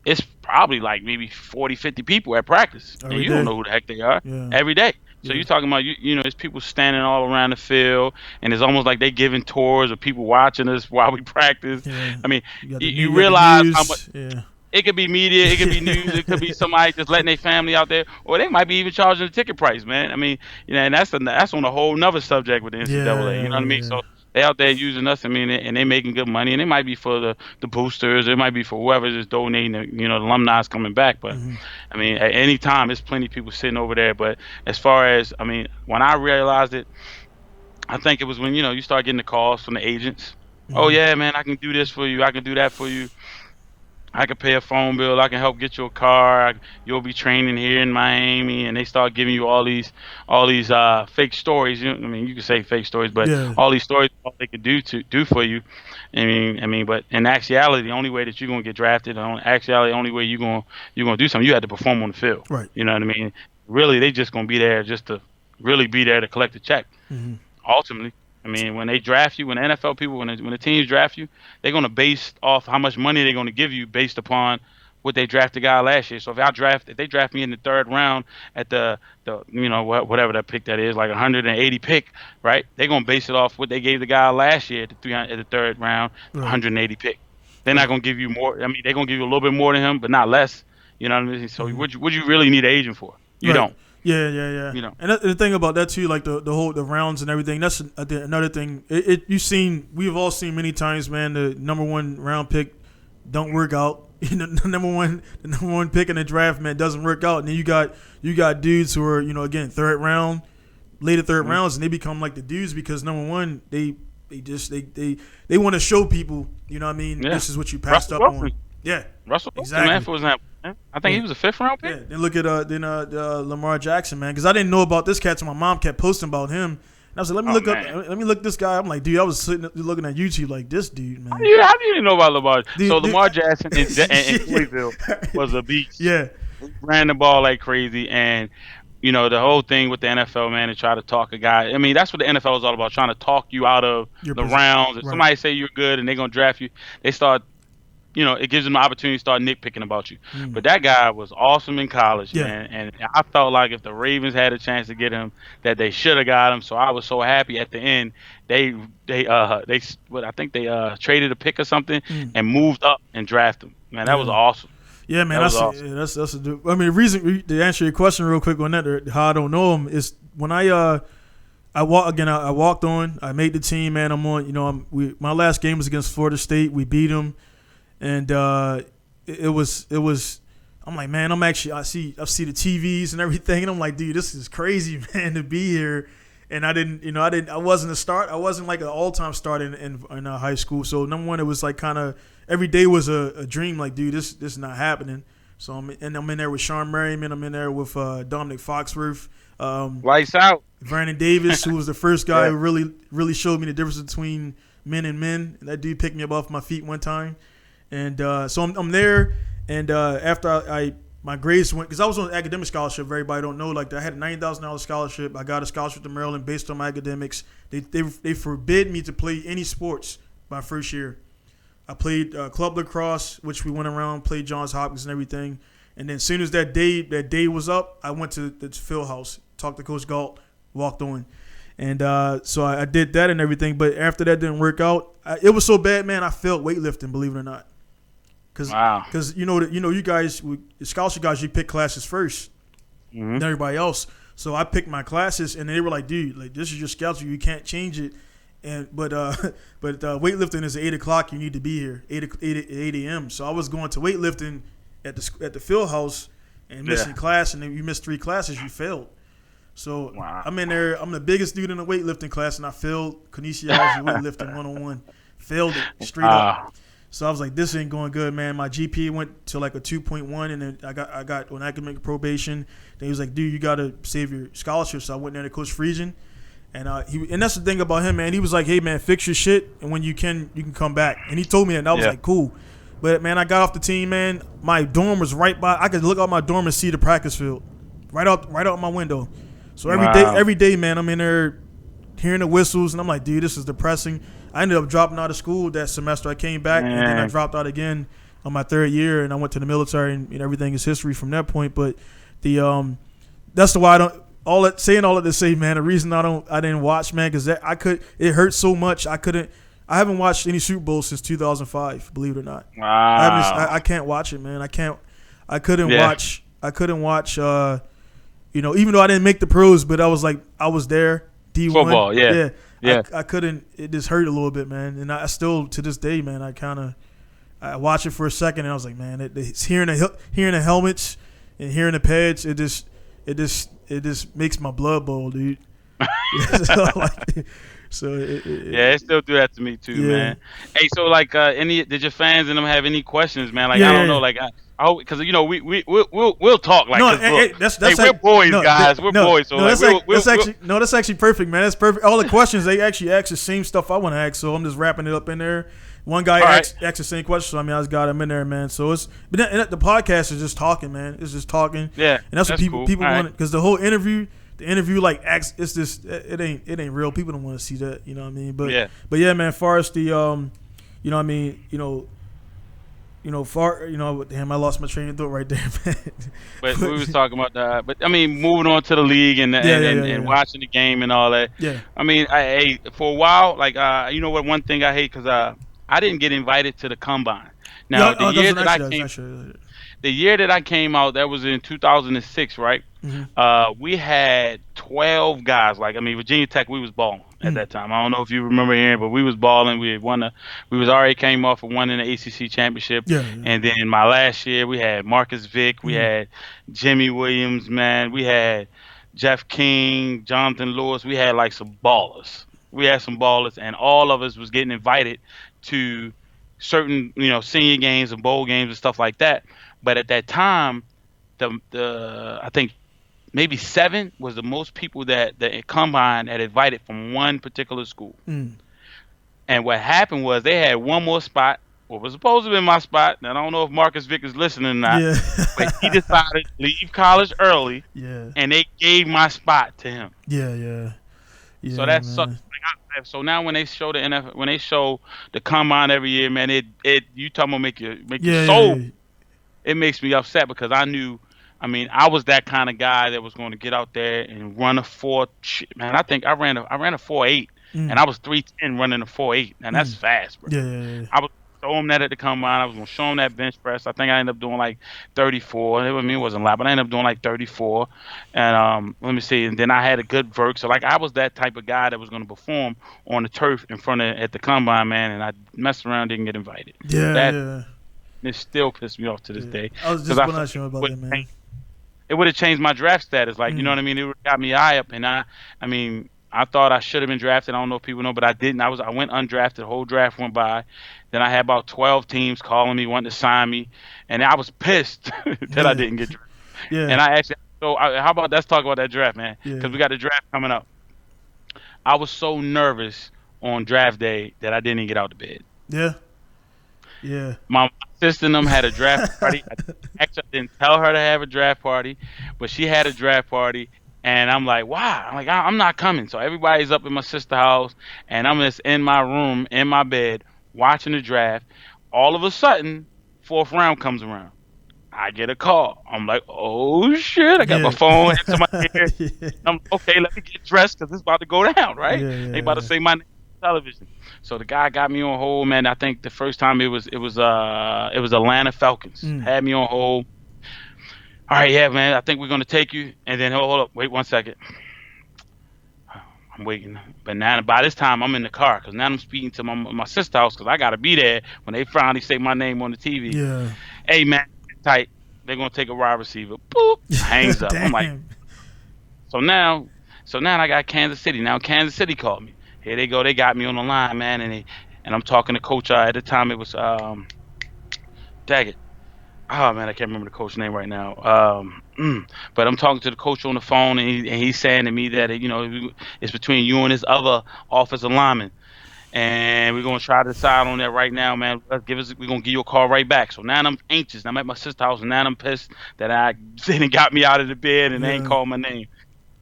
it's probably like maybe 40, 50 people at practice, and Every you don't day. know who the heck they are Yeah, every day. So yeah, you're talking about there's people standing all around the field, and it's almost like they giving tours of people watching us while we practice. yeah. I mean, You got you you got the realize how much news. Yeah, it could be media, it could be news, it could be somebody just letting their family out there, or they might be even charging the ticket price, man. I mean, and that's on a whole nother subject with the NCAA. You know what I yeah, mean? yeah. So They out there using us. I mean, and they making good money, and it might be for the boosters, it might be for whoever's just donating. The alumni's coming back. But Mm-hmm. I mean, at any time, there's plenty of people sitting over there. But as far as I mean, when I realized it, I think it was when you start getting the calls from the agents. Oh Mm-hmm. yeah, man, I can do this for you. I can do that for you. I can pay a phone bill. I can help get you a car. You'll be training here in Miami, and they start giving you all these fake stories. I mean, you can say fake stories, but Yeah. all these stories, all they could do for you. But in actuality, the only way that you're gonna get drafted, the only way you're gonna do something, you had to perform on the field. Right. You know what I mean? Really, they just gonna be there just to really be there to collect a check Mm-hmm. ultimately. I mean, when they draft you, when the NFL people, when the teams draft you, they're going to base off how much money they're going to give you based upon what they drafted guy last year. So if they draft me in the third round at whatever that pick that is, like 180 pick, right? They're going to base it off what they gave the guy last year at the third round, Right. 180 pick. They're not Right. going to give you more. I mean, they're going to give you a little bit more than him, but not less. You know what I mean? So Mm-hmm. what you really need an agent for? You Right. don't. Yeah, yeah, yeah. You know. And the thing about that too, like the rounds and everything. That's another thing. We've all seen many times, man. The number one round pick don't work out. The number one pick in the draft, man, doesn't work out. And then you got dudes who are again third round, later third Mhm. rounds, and they become like the dudes because number one they want to show people, what I mean, Yeah. this is what you passed Russell up Wilson. on. Yeah, Russell Wilson, man, exactly. for example. Man. I think Yeah. he was a fifth round Yeah, pick. then look at Lamar Jackson, man, because I didn't know about this cat till my mom kept posting about him, and I was like, Oh man. let me look this guy. I'm like, dude, I was sitting looking at YouTube like this dude, How man. do you even know about Lamar? So Dude, Lamar Jackson in Louisville was a beast. yeah, Ran the ball like crazy, and the whole thing with the NFL, man, to try to talk a guy. I mean, that's what the NFL is all about, trying to talk you out of your the position, rounds. If right? somebody say you're good and they're gonna draft you, they start. It gives them the opportunity to start nitpicking about you. Mm. But that guy was awesome in college, Yeah, man. And I felt like if the Ravens had a chance to get him, that they should have got him. So I was so happy at the end. What I think they traded a pick or something mm. and moved up and drafted him. Man, that was Yeah, awesome. yeah, man. That was awesome. That's I mean, the reason to answer your question real quick on that, or how I don't know him is when I walked on. I made the team, man. I'm on. My last game was against Florida State. We beat them. And it was. I'm like, man, I see the TVs and everything, and I'm like, dude, this is crazy, man, to be here. And I wasn't I wasn't like an all time start in high school. So number one, it was like kind of every day was a dream. Like, dude, this is not happening. So I'm in there with Sean Merriman. I'm in there with Dominic Foxworth, Lights out. Brandon Davis, who was the first guy Yeah. who really showed me the difference between men and men. And that dude picked me up off my feet one time. And so I'm there, and after my grades went, because I was on academic scholarship. Everybody don't know, like I had a $90,000 scholarship. I got a scholarship to Maryland based on my academics. They forbid me to play any sports my first year. I played club lacrosse, which we went around, played Johns Hopkins and everything. And then as soon as that day was up, I went to the field house, talked to Coach Galt, walked on. And so I did that and everything. But after that didn't work out, it was so bad, man, I failed weightlifting, believe it or not. Wow. Because you guys, the scholarship guys, you pick classes first Mm-hmm. than everybody else. So I picked my classes, and they were like, "Dude, like this is your schedule. You can't change it." But weightlifting is at 8:00. You need to be here 8 a.m. So I was going to weightlifting at the field house and missing class, and then you missed 3 classes, you failed. So Wow. I'm in there. I'm the biggest dude in the weightlifting class, and I failed kinesiology weightlifting 101. Failed it straight up. So I was like, this ain't going good, man. My GPA went to like a 2.1, and then I got on academic probation. Then he was like, dude, you got to save your scholarship. So I went there to Coach Friesian. And that's the thing about him, man. He was like, hey, man, fix your shit, and when you can come back. And he told me that, and I was like, cool. But, man, I got off the team, man. My dorm was right by. I could look out my dorm and see the practice field right out my window. So every day, man, I'm in there hearing the whistles, and I'm like, dude, this is depressing. I ended up dropping out of school that semester. I came back, and then I dropped out again on my 3rd year, and I went to the military, and everything is history from that point. But that's the why I don't. Saying all that to say, man, the reason I didn't watch, man, because it hurt so much. I haven't watched any Super Bowl since 2005, believe it or not. Wow. I can't watch it, man. I couldn't watch. Even though I didn't make the pros, but I was there. D1. Football, yeah. Yeah. I couldn't. It just hurt a little bit, man. And I still to this day, man, I watched it for a second and I was like, man, it's hearing the helmets and hearing the pads. It just makes my blood boil, dude. so, like, Yeah, they still do that to me too, yeah. man. Hey, so like, did your fans and them have any questions, man? Like, Yeah, I yeah, don't know, yeah. like, I hope because we'll talk, like, No, cause look, hey, that's we're like boys, no, guys, we're no, boys, so no. like, That's actually no, that's actually perfect, man. That's perfect. All the questions they actually ask the same stuff I want to ask, so I'm just wrapping it up in there. One guy all right, asked the same question, so I mean I just got him in there, man. So the podcast is just talking, man. It's just talking, yeah, and that's what people cool. people All want right. because the interview like acts. It's just it ain't real. People don't want to see that, you know what I mean? Yeah. But yeah, man. As far as the you know what I mean, damn, I lost my train of thought right there, man. But we was talking about that. But I mean, moving on to the league and and watching the game and all that. Yeah. I mean, for a while, like, you know what? One thing I hate because I didn't get invited to the combine. Now, the year that I came out, that was in 2006, right? We had 12 guys. Like, I mean, Virginia Tech, we was balling at that time. I don't know if you remember hearing, but we was balling. We had we was already came off of winning the ACC championship. Yeah. And then my last year, we had Marcus Vick, we had Jimmy Williams, man. We had Jeff King, Jonathan Lewis. We had like some ballers. And all of us was getting invited to certain, senior games and bowl games and stuff like that. But at that time, the I think maybe 7 was the most people that the combine had invited from one particular school. And what happened was they had one more spot, what was supposed to be my spot. And I don't know if Marcus Vick is listening or not, but he decided to leave college early, and they gave my spot to him. Yeah, so that sucks. So now when they show the NFL, when they show the combine every year, man, you talking about make your soul. Yeah. It makes me upset because I knew, I was that kind of guy that was going to get out there and run a 4. Man, I think I ran a 4.8, and I was 310 running a 4.8, and that's fast, bro. Yeah. I was show him that at the combine. I was going to show him that bench press. I think I ended up doing like 34. It wasn't a lot, but I ended up doing like 34. And let me see. And then I had a good vert. So like I was that type of guy that was going to perform on the turf at the combine, man. And I messed around, didn't get invited. Yeah. It still pissed me off to this day. I was just going to ask you about that, man. It would have changed my draft status. Like, you know what I mean? It would have got me high up. And I thought I should have been drafted. I don't know if people know, but I didn't. I went undrafted. The whole draft went by. Then I had about 12 teams calling me, wanting to sign me. And I was pissed that I didn't get drafted. Yeah. And how about let's talk about that draft, man? Because we got the draft coming up. I was so nervous on draft day that I didn't even get out of bed. Yeah. My sister and them had a draft party. Actually, I didn't tell her to have a draft party, but she had a draft party. And I'm like, wow. I'm like, I'm not coming. So everybody's up in my sister's house, and I'm just in my room, in my bed, watching the draft. All of a sudden, 4th round comes around. I get a call. I'm like, oh, shit. I got my phone into my ear. I'm like, okay, let me get dressed because it's about to go down, right? They about to say my name on television. So the guy got me on hold, man. I think the first time it was Atlanta Falcons. Had me on hold. All right, yeah, man, I think we're going to take you. And then, hold up, wait 1 second. I'm waiting. But now, by this time, I'm in the car because now I'm speaking to my sister's house because I got to be there when they finally say my name on the TV. Yeah. Hey, man, tight. They're going to take a wide receiver. Boop. Hangs up. I'm like, so now I got Kansas City. Now Kansas City called me. Here they go. They got me on the line, man. And I'm talking to Coach. At the time, it was, Daggett. Oh, man, I can't remember the coach's name right now. But I'm talking to the coach on the phone, and he's saying to me that, it's between you and this other offensive lineman. And we're going to try to decide on that right now, man. We're going to give you a call right back. So now I'm anxious. I'm at my sister's house, and now I'm pissed that they got me out of the bed and they ain't called my name.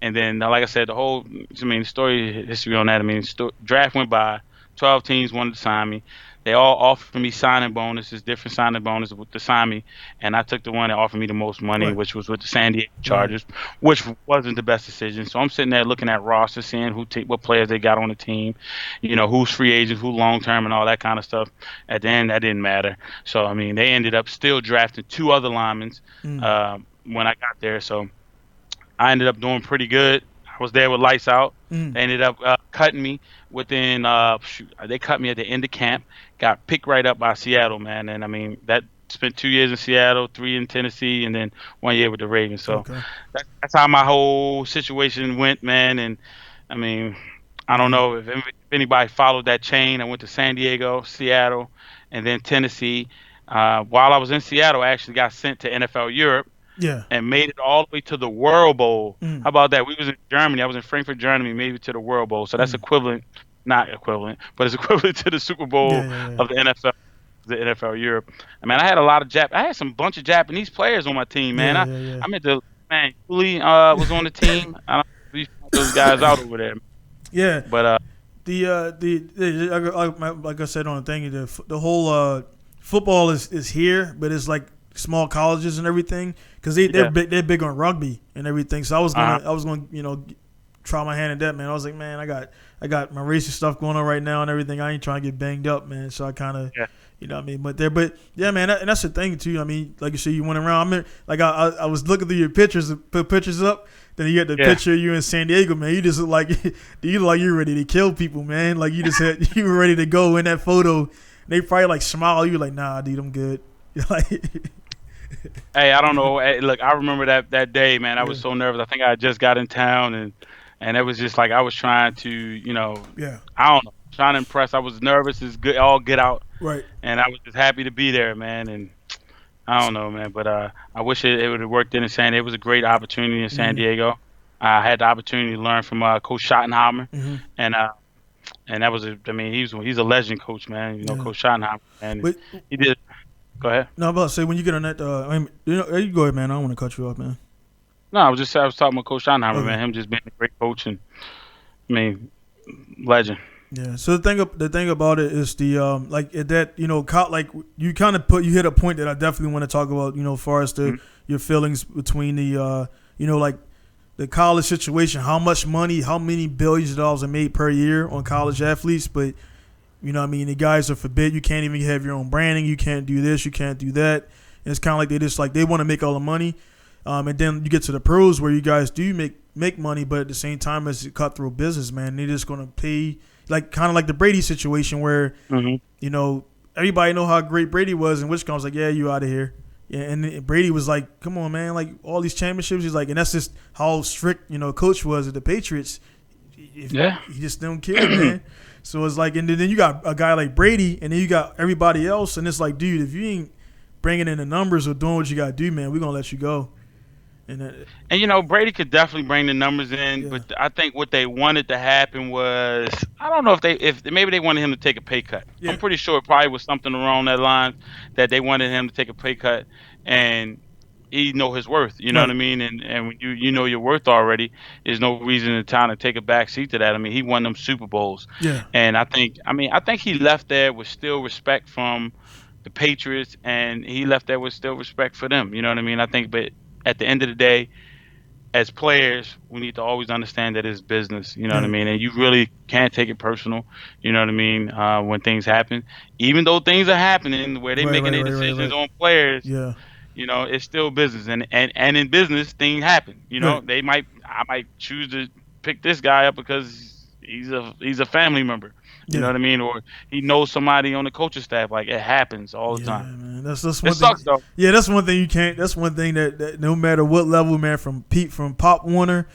And then, like I said, the story history on that, draft went by. 12 teams wanted to sign me. They all offered me signing bonuses, different signing bonuses to sign me, and I took the one that offered me the most money, which was with the San Diego Chargers, which wasn't the best decision. So I'm sitting there looking at rosters, seeing what players they got on the team, who's free agents, who long term, and all that kind of stuff. At the end, that didn't matter. So they ended up still drafting 2 other linemen when I got there. So I ended up doing pretty good. I was there with lights out. They ended up cutting me within they cut me at the end of camp. Got picked right up by Seattle, man, and I mean that spent 2 years in Seattle, 3 in Tennessee, and then 1 year with the Ravens. So Okay. that's how my whole situation went, man. And I mean, I don't Yeah. know if anybody followed that chain. I went to San Diego, Seattle, and then Tennessee. While I was in Seattle, I actually got sent to NFL Europe Yeah. and made it all the way to the World Bowl. Mm. How about that? We was in Germany. I was in Frankfurt, Germany, made it to the World Bowl. So that's Mm. equivalent, not equivalent, but it's equivalent to the Super Bowl Yeah. Yeah. Yeah. of the NFL Europe. I mean, I had a lot of I had some bunch of Japanese players on my team, man. Yeah. Yeah. I meant to, man, Uli was on the team. I don't know if you found those guys out over there. Yeah. But like I said on the thing, the whole football is here, but it's like small colleges and everything because they're big on rugby and everything. So I was gonna try my hand at that, man. I was like, man, I got my racing stuff going on right now and everything. I ain't trying to get banged up, man. So I kind of you know what I mean? But yeah, man, and that's the thing too. I mean, like you said, you went around. I mean, like I was looking through your pictures, put pictures up. Then you got the picture of you in San Diego, man. You just look like you're ready to kill people, man. Like you were ready to go in that photo. They probably like smile. You like, nah, dude, I'm good. You're like, hey, I don't know. Hey, look, I remember that day, man. I was so nervous. I think I had just got in town, and it was just like I was trying to, I don't know, trying to impress. I was nervous. It's good, all get out. Right. And I was just happy to be there, man. And I don't know, man, but I wish it would have worked in San Diego. It was a great opportunity in San Diego. I had the opportunity to learn from Coach Schottenheimer, and that was he's a legend coach, man. Coach Schottenheimer, and he did. Go ahead. No, I'm about to say when you get on that, you go ahead, man. I don't want to cut you off, man. No, I was talking about Coach Schottenheimer, man. Him just being a great coach and legend. Yeah. So the thing about it is the like that like you kind of you hit a point that I definitely want to talk about. As far as your feelings between the like the college situation, how much money, how many billions of dollars are made per year on college athletes, but the guys are forbid. You can't even have your own branding. You can't do this. You can't do that. And it's kind of like they want to make all the money, and then you get to the pros where you guys do make money, but at the same time it's a cutthroat business, man. They're just gonna pay. Like kind of like the Brady situation where everybody know how great Brady was, and Wishcom's like, yeah, you out of here. Yeah, and Brady was like, come on, man, like all these championships. He's like, and that's just how strict Coach was at the Patriots. He just don't care, man. So it's like, and then you got a guy like Brady, and then you got everybody else, and it's like, dude, if you ain't bringing in the numbers or doing what you gotta do, man, we're gonna let you go. And Brady could definitely bring the numbers in, but I think what they wanted to happen was, I don't know if maybe they wanted him to take a pay cut. I'm pretty sure it probably was something along that line that they wanted him to take a pay cut, and he know his worth. You know what I mean? And when you know your worth already, there's no reason in time to take a back seat to that. I mean, he won them Super Bowls. Yeah. And I think he left there with still respect from the Patriots, and he left there with still respect for them. You know what I mean? I think, but at the end of the day, as players, we need to always understand that it's business. You know what I mean? And you really can't take it personal. You know what I mean? When things happen, even though things are happening where they're making their decisions on players. Yeah. It's still business, and in business, things happen. I might choose to pick this guy up because he's a family member. You know what I mean? Or he knows somebody on the coaching staff. Like, it happens all the time. Man. That's one it thing. Sucks though. Yeah, that's one thing you can't. That's one thing that no matter what level, man, from Pop Warner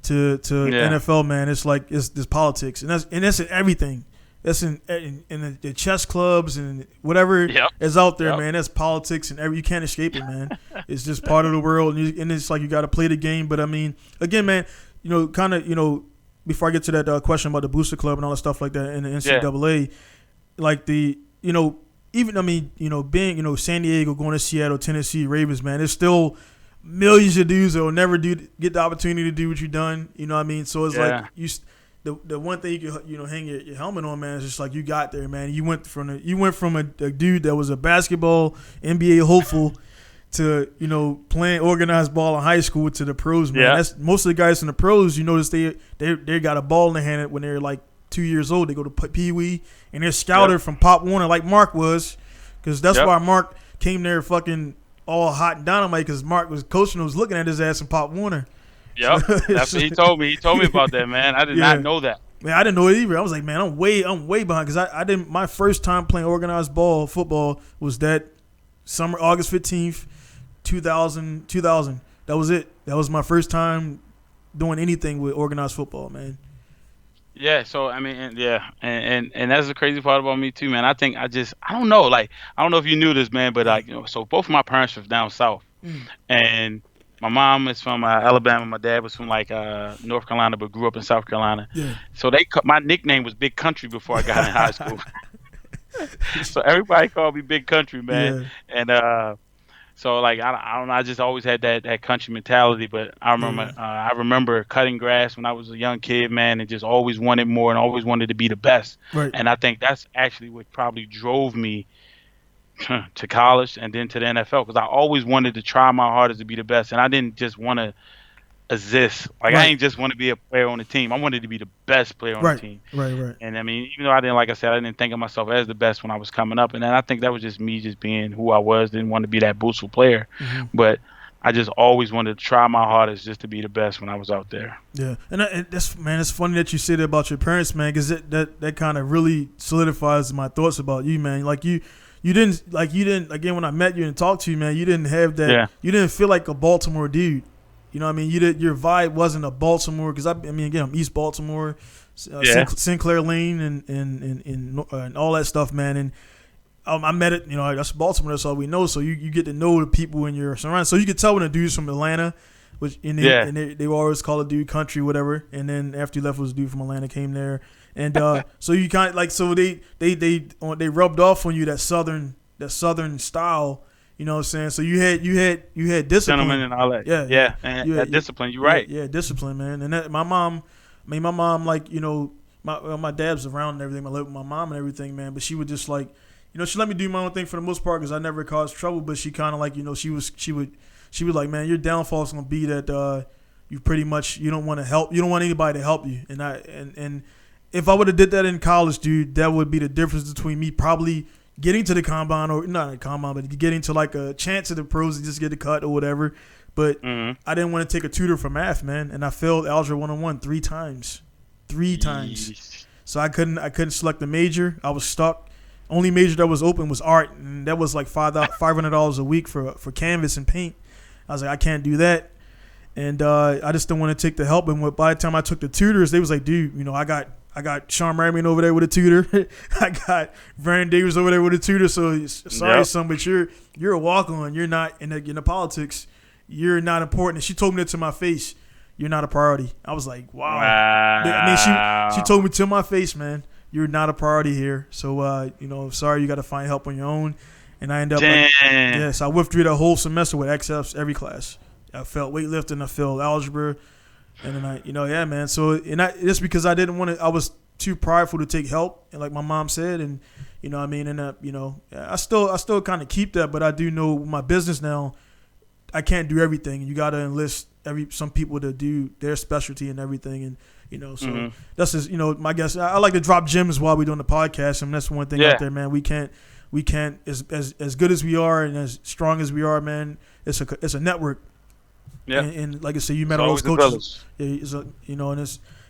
to NFL, man, it's like it's politics, and that's in everything. That's in the chess clubs and whatever is out there, man. That's politics, and you can't escape it, man. It's just part of the world, and it's like you got to play the game. But I mean, again, man, before I get to that question about the Booster Club and all that stuff like that in the NCAA, like being San Diego, going to Seattle, Tennessee, Ravens, man, there's still millions of dudes that will never get the opportunity to do what you've done. You know what I mean? So it's like the one thing you can hang your helmet on, man, is just like you got there, man. You went from a dude that was a basketball NBA hopeful to playing organized ball in high school to the pros, man. Yeah. That's most of the guys in the pros. You notice they got a ball in their hand when they're like 2 years old. They go to Pee Wee and they're scouted from Pop Warner like Mark was, because that's why Mark came there fucking all hot and dynamite, because Mark was coaching and was looking at his ass in Pop Warner. Yep, that's what he told me. He told me about that, man. I did not know that. Man, I didn't know it either. I was like, man, I'm way behind because I didn't. My first time playing organized football was that summer, August 15th, 2000. That was it. That was my first time doing anything with organized football, man. Yeah, so I mean, and that's the crazy part about me too, man. I think I don't know, like I don't know if you knew this, man, but like so both of my parents were down south, and my mom is from Alabama, my dad was from like North Carolina, but grew up in South Carolina. Yeah. So my nickname was Big Country before I got in high school. So everybody called me Big Country, man, and so like I don't know, I just always had that country mentality. But I remember cutting grass when I was a young kid, man, and just always wanted more and always wanted to be the best. Right. And I think that's actually what probably drove me to college and then to the NFL, because I always wanted to try my hardest to be the best, and I didn't just want to assist. Like I ain't just want to be a player on the team. I wanted to be the best player on the team. Right. And I mean, even though I didn't, like I said, I didn't think of myself as the best when I was coming up. And then I think that was just me just being who I was. Didn't want to be that boastful player, but I just always wanted to try my hardest just to be the best when I was out there. Yeah, and that's, man, it's funny that you said that about your parents, man, because that kind of really solidifies my thoughts about you, man. Like you didn't again when I met you and talked to you, man. You didn't have that. Yeah. You didn't feel like a Baltimore dude. You know what I mean? Your vibe wasn't a Baltimore, because I mean, again, I'm East Baltimore, Sinclair Lane, and all that stuff, man. And I met it. You know, that's Baltimore. That's all we know. So you get to know the people in your surroundings. So you could tell when the dude's from Atlanta, which they always call a dude Country, whatever. And then after you left, was a dude from Atlanta came there, and so you kind of like, so they rubbed off on you that southern style. You know what I'm saying? So you had discipline. Gentlemen and all that. Yeah. And that discipline, you're right. Yeah, discipline, man. And that, my mom, like, you know, my dad's around and everything. I lived with my mom and everything, man. But she would just like, you know, she let me do my own thing for the most part because I never caused trouble. But she kind of like, you know, she would like, man, your downfall is gonna be that you pretty much, you don't want to help. You don't want anybody to help you. And if I would have did that in college, dude, that would be the difference between me probably getting to the combine, or not a combine, but getting to like a chance at the pros to just get a cut or whatever. But I didn't want to take a tutor for math, man, and I failed Algebra 101 3 times. So I couldn't select the major. I was stuck. Only major that was open was art, and that was like $500 a week for canvas and paint. I was like, I can't do that, and I just didn't want to take the help. And by the time I took the tutors, they was like, dude, you know, I got Sean Marion over there with a tutor. I got Brian Davis over there with a tutor. So sorry, son, but you're a walk-on. You're not in the politics. You're not important. And she told me that to my face. You're not a priority. I was like, wow. I mean, she told me to my face, man. You're not a priority here. So you know, sorry, you got to find help on your own. And I ended up so I withdrew that whole semester with XFs every class. I failed weightlifting. I failed algebra. And then man. So just because I didn't want to, I was too prideful to take help, and like my mom said, and you know what I mean, and I still kind of keep that, but I do know my business now. I can't do everything, and you got to enlist some people to do their specialty and everything, and you know, so that's just my guess. I like to drop gems while we're doing the podcast, and that's one thing out there, man. We can't as good as we are and as strong as we are, man. It's a network. Yeah, and like I said, you met all those coaches. Yeah,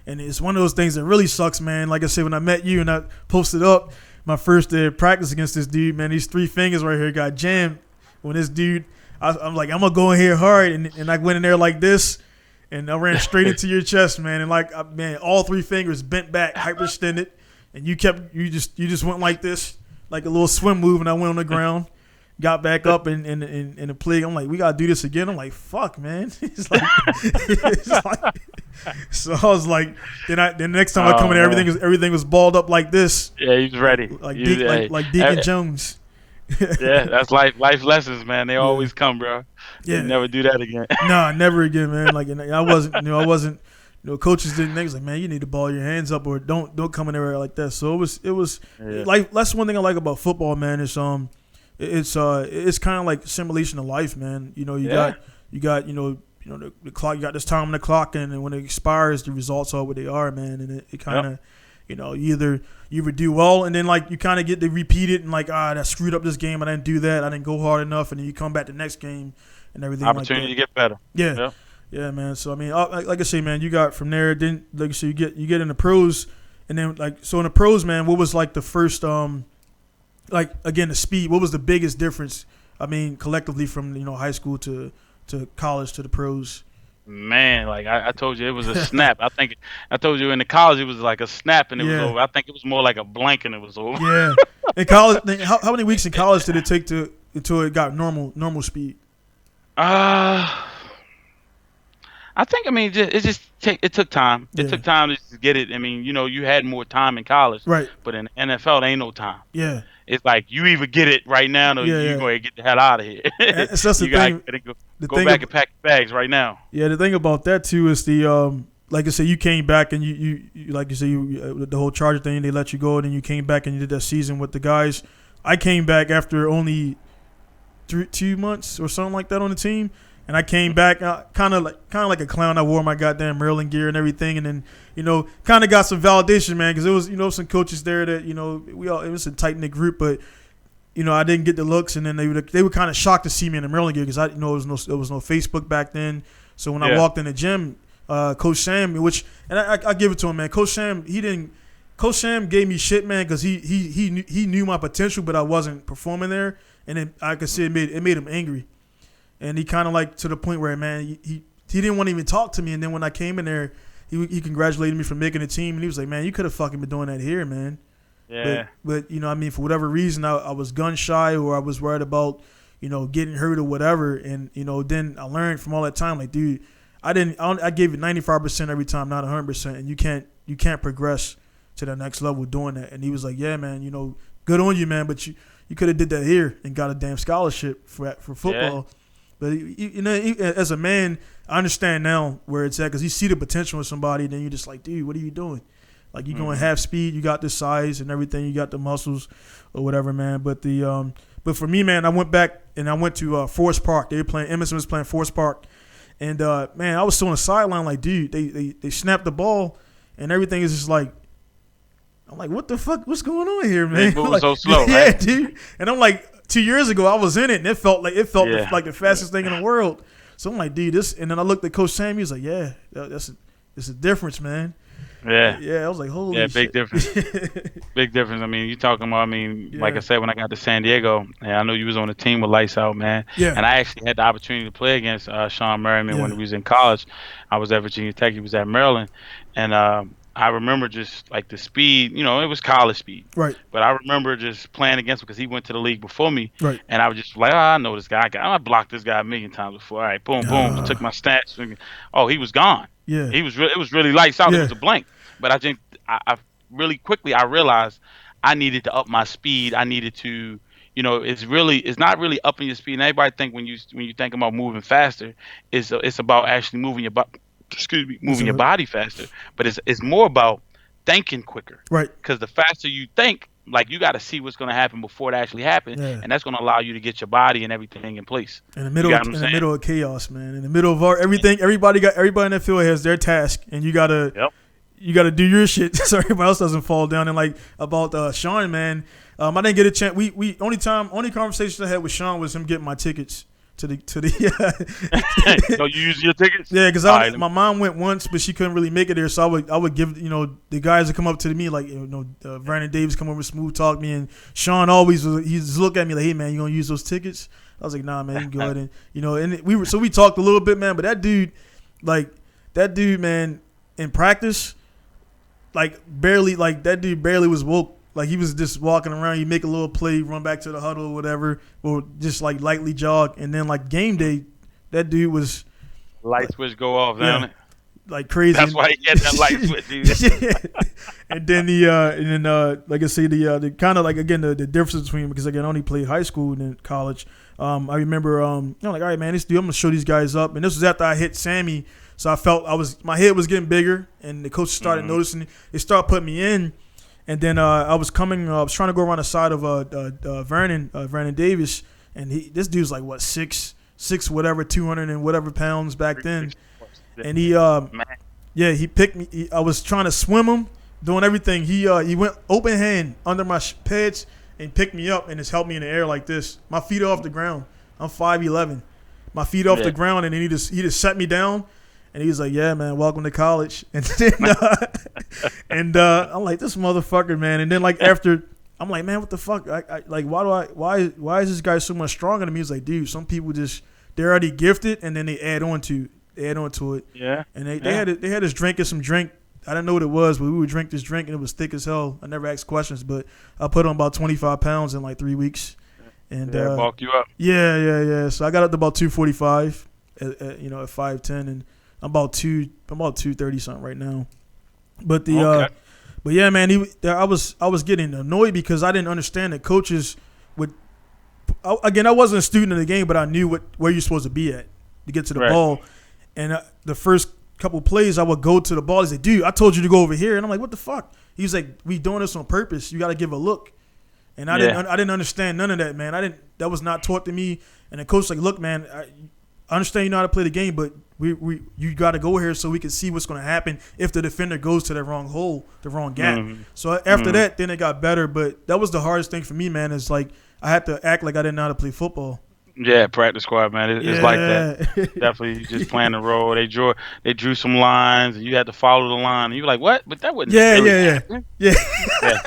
and it's one of those things that really sucks, man. Like I said, when I met you and I posted up my first day of practice against this dude, man, these 3 fingers right here got jammed. When this dude, I'm like, I'm gonna go in here hard, and I went in there like this, and I ran straight into your chest, man, and like, man, all 3 fingers bent back, hyperextended, and you just went like this, like a little swim move, and I went on the ground. Got back up in the plague. I'm like, we gotta do this again. I'm like, fuck, man. It's like, so I was like, then next time I come in, everything was balled up like this. Yeah, he's ready. Like Deacon Jones. Yeah, that's life lessons, man. They always come, bro. Yeah, you never do that again. No, never again, man. Like I wasn't. Coaches didn't. They was like, man, you need to ball your hands up or don't come in there like that. So it was like, that's one thing I like about football, man. It's kind of like simulation of life, man. You know, you got the clock. You got this time on the clock, and when it expires, the results are what they are, man. And it kind of, you either do well, and then like you kind of get to repeat it, and like, that screwed up this game. I didn't do that. I didn't go hard enough, and then you come back the next game, and everything. Opportunity to get better. Yeah, man. So I mean, like I say, man, you got from there. Then like I say, you get in the pros. And then like so in the pros, man, what was like the first like again the speed? What was the biggest difference? I mean, collectively from high school to college to the pros. Man, like I told you, it was a snap. I told you in the college it was like a snap and it was over. I think it was more like a blink and it was over. Yeah. In college, how many weeks in college did it take until it got normal speed? I think it took time. It took time to just get it. I mean, you had more time in college, right? But in the NFL, there ain't no time. Yeah, it's like you either get it right now, or you're going to get the hell out of here. That's the thing. Go back and pack your bags right now. Yeah, the thing about that too is the like I said, you came back and you like you said the whole Charger thing. They let you go, and then you came back and you did that season with the guys. I came back after only 2 months or something like that on the team. And I came back kind of like a clown. I wore my goddamn Maryland gear and everything, and then kind of got some validation, man, because it was some coaches there that it was a tight knit group, but I didn't get the looks, and then they were kind of shocked to see me in the Maryland gear because there was no Facebook back then. So when I walked in the gym, Coach Sam, I give it to him, man. Coach Sam gave me shit, man, because he knew my potential, but I wasn't performing there, and then I could see it made him angry. And he kind of like to the point where, man, he didn't want to even talk to me. And then when I came in there, he congratulated me for making the team. And he was like, man, you could have fucking been doing that here, man. Yeah. But I mean, for whatever reason, I was gun shy or I was worried about, getting hurt or whatever. And, then I learned from all that time, like, dude, I gave it 95% every time, not 100%. And you can't progress to the next level doing that. And he was like, yeah, man, good on you, man. But you could have did that here and got a damn scholarship for football. Yeah. But as a man, I understand now where it's at because you see the potential in somebody, then you're just like, dude, what are you doing? Like you're going half speed, you got the size and everything, you got the muscles or whatever, man. But but for me, man, I went back and I went to Forest Park. They were playing. Emerson was playing Forest Park, and man, I was still on the sideline, like, dude, they snapped the ball and everything is just like. I'm like, what the fuck? What's going on here, man? It moving like, so slow, yeah, right? Dude. And I'm like. 2 years ago, I was in it, and it felt like the fastest thing in the world. So I'm like, dude, this. And then I looked at Coach Sam. He was like, yeah, it's a difference, man. Yeah. I was like, holy shit. Big difference. Big difference. I mean, you talking about, like I said, when I got to San Diego, and I know you was on the team with Lights Out, man. Yeah. And I actually had the opportunity to play against Sean Merriman when he was in college. I was at Virginia Tech. He was at Maryland. And I remember just like the speed, it was college speed. Right. But I remember just playing against him because he went to the league before me. Right. And I was just like, I know this guy. I blocked this guy a million times before. All right, boom, boom. Took my stats. He was gone. Yeah. It was really lights out. Yeah. It was a blank. But I think I really quickly I realized I needed to up my speed. I needed to, it's not really upping your speed. And everybody think when you think about moving faster, it's about actually moving your your body faster, but it's more about thinking quicker, right? Because the faster you think, like you got to see what's going to happen before it actually happens, and that's going to allow you to get your body and everything in place. In the middle of chaos, man. In the middle of everything, everybody in that field has their task, and you gotta do your shit so everybody else doesn't fall down. And like about Sean, man, I didn't get a chance. We only conversation I had with Sean was him getting my tickets. To the So you use your tickets? Yeah, because my mom went once, but she couldn't really make it there. So I would give the guys that come up to me like Vernon Davis come over smooth talk me, and Sean always he just look at me like, hey man, you gonna use those tickets? I was like, nah man, you can go ahead and and we talked a little bit, man. But that dude man in practice that dude barely was woke. Like, he was just walking around. He'd make a little play, run back to the huddle or whatever, or just, like, lightly jog. And then, like, game day, that dude was – light switch go off, down it? Like, crazy. That's why he had that light switch, dude. And then, like I say, the kind of, like, again, the difference between – because, again, I only played high school and then college. I remember, like, all right, man, this dude, I'm going to show these guys up. And this was after I hit Sammy. So I felt my head was getting bigger, and the coach started noticing it. They started putting me in. And then I was trying to go around the side of Vernon Davis, and this dude's like what 6'6", whatever, 200 and whatever pounds back then, and he picked me. I was trying to swim him, doing everything. He went open hand under my pads and picked me up and just held me in the air like this. My feet are off the ground. I'm 5'11", my feet off the ground, and then he just set me down. And he was like, yeah, man, welcome to college. And then, I'm like, this motherfucker, man. And then like after, I'm like, man, what the fuck? Like, why is this guy so much stronger than me? He's like, dude, some people they're already gifted, and then they add on to it. Yeah. And they had us drinking some drink. I didn't know what it was, but we would drink this drink, and it was thick as hell. I never asked questions, but I put on about 25 pounds in like 3 weeks. And bulk you up. Yeah. So I got up to about 245, at 5'10", and I'm about 230 something right now. But but yeah, man, I was getting annoyed because I didn't understand that coaches would. Again, I wasn't a student of the game, but I knew where you're supposed to be at to get to the ball. And the first couple plays, I would go to the ball. He said, dude, I told you to go over here. And I'm like, what the fuck? He was like, we doing this on purpose. You got to give a look. And I didn't understand none of that, man. That was not taught to me. And the coach was like, look, man, I understand you know how to play the game, but you got to go here so we can see what's going to happen if the defender goes to the wrong hole, the wrong gap. Mm-hmm. So after that, then it got better. But that was the hardest thing for me, man, is like I had to act like I didn't know how to play football. Yeah, practice squad, man. It's like that. Definitely, you just playing the role. They drew some lines, and you had to follow the line. And you were like, "What?" But that wouldn't. Yeah.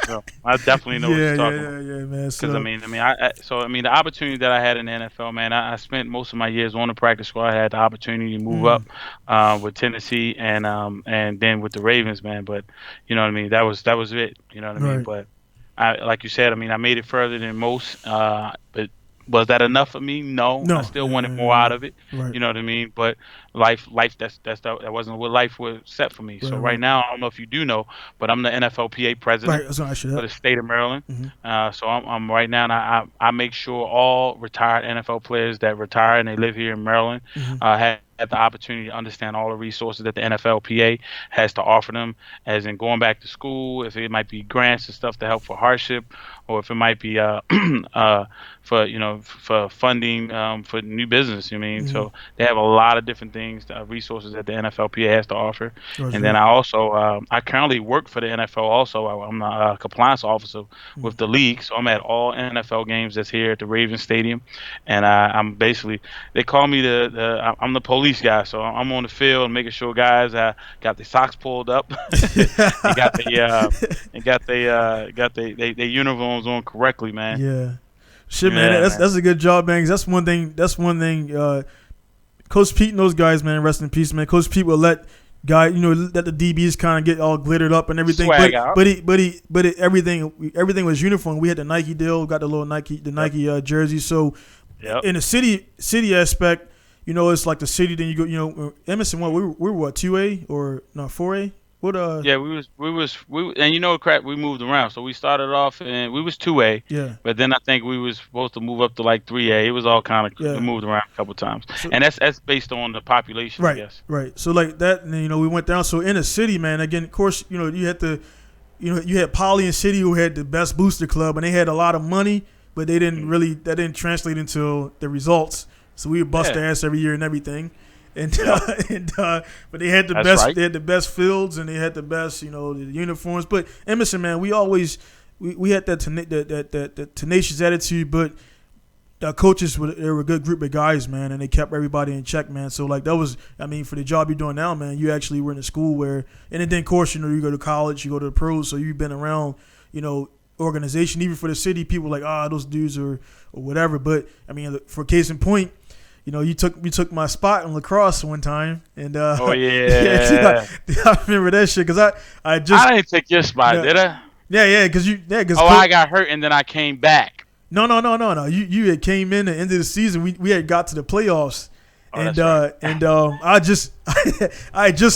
So I definitely know what you're talking about. Yeah, man. Because I mean, the opportunity that I had in the NFL, man, I spent most of my years on the practice squad. I had the opportunity to move up with Tennessee and then with the Ravens, man. But you know what I mean. That was it. You know what I mean. But like you said, I mean, I made it further than most. But was that enough for me? No. I still wanted more out of it. Right. You know what I mean? But life that wasn't what life was set for me. So right now, I don't know if you do know, but I'm the NFLPA president for the state of Maryland. Mm-hmm. So I'm right now, and I make sure all retired NFL players that retire and they live here in Maryland have the opportunity to understand all the resources that the NFLPA has to offer them, as in going back to school, if it might be grants and stuff to help for hardship, or if it might be for funding for new business. You mean so they have a lot of different things, resources that the NFLPA has to offer. And then I also I currently work for the NFL. Also, I'm a compliance officer with the league, so I'm at all NFL games that's here at the Ravens Stadium, and I'm basically they call me I'm the police guy, so I'm on the field making sure guys got their socks pulled up, and got their uniforms on correctly, man. Yeah, shit, man. That's a good job, man. 'Cause that's one thing. Coach Pete and those guys, man, rest in peace, man. Coach Pete will let the DBs kind of get all glittered up and everything. Swag out. But everything was uniform. We had the Nike deal, got the little Nike jersey. So in the city aspect. It's like the city. Then you go. Emerson. What we were what 2A or no 4A? What Yeah, we and crap. We moved around. So we started off and we was 2A. Yeah. But then I think we was supposed to move up to like 3A. It was all kind of moved around a couple times, and that's based on the population. Right. I guess. Right. So like that, and then, we went down. So in the city, man. Again, of course, you had you had Poly and City who had the best booster club, and they had a lot of money, but they didn't that didn't translate into the results. So we would bust their ass every year and everything, but they had the best. Right. They had the best fields and they had the best, the uniforms. But Emerson, man, we had that tenacious attitude, but the coaches they were a good group of guys, man, and they kept everybody in check, man. So like that was, for the job you're doing now, man, you actually were in a school where, and then of course, you go to college, you go to the pros, so you've been around, organization. Even for the city, people like, those dudes or whatever. But for case in point. You took my spot in lacrosse one time, and I remember that shit because I didn't take your spot, did I? Yeah, because I got hurt and then I came back. No. You had came in at the end of the season. We had got to the playoffs, I just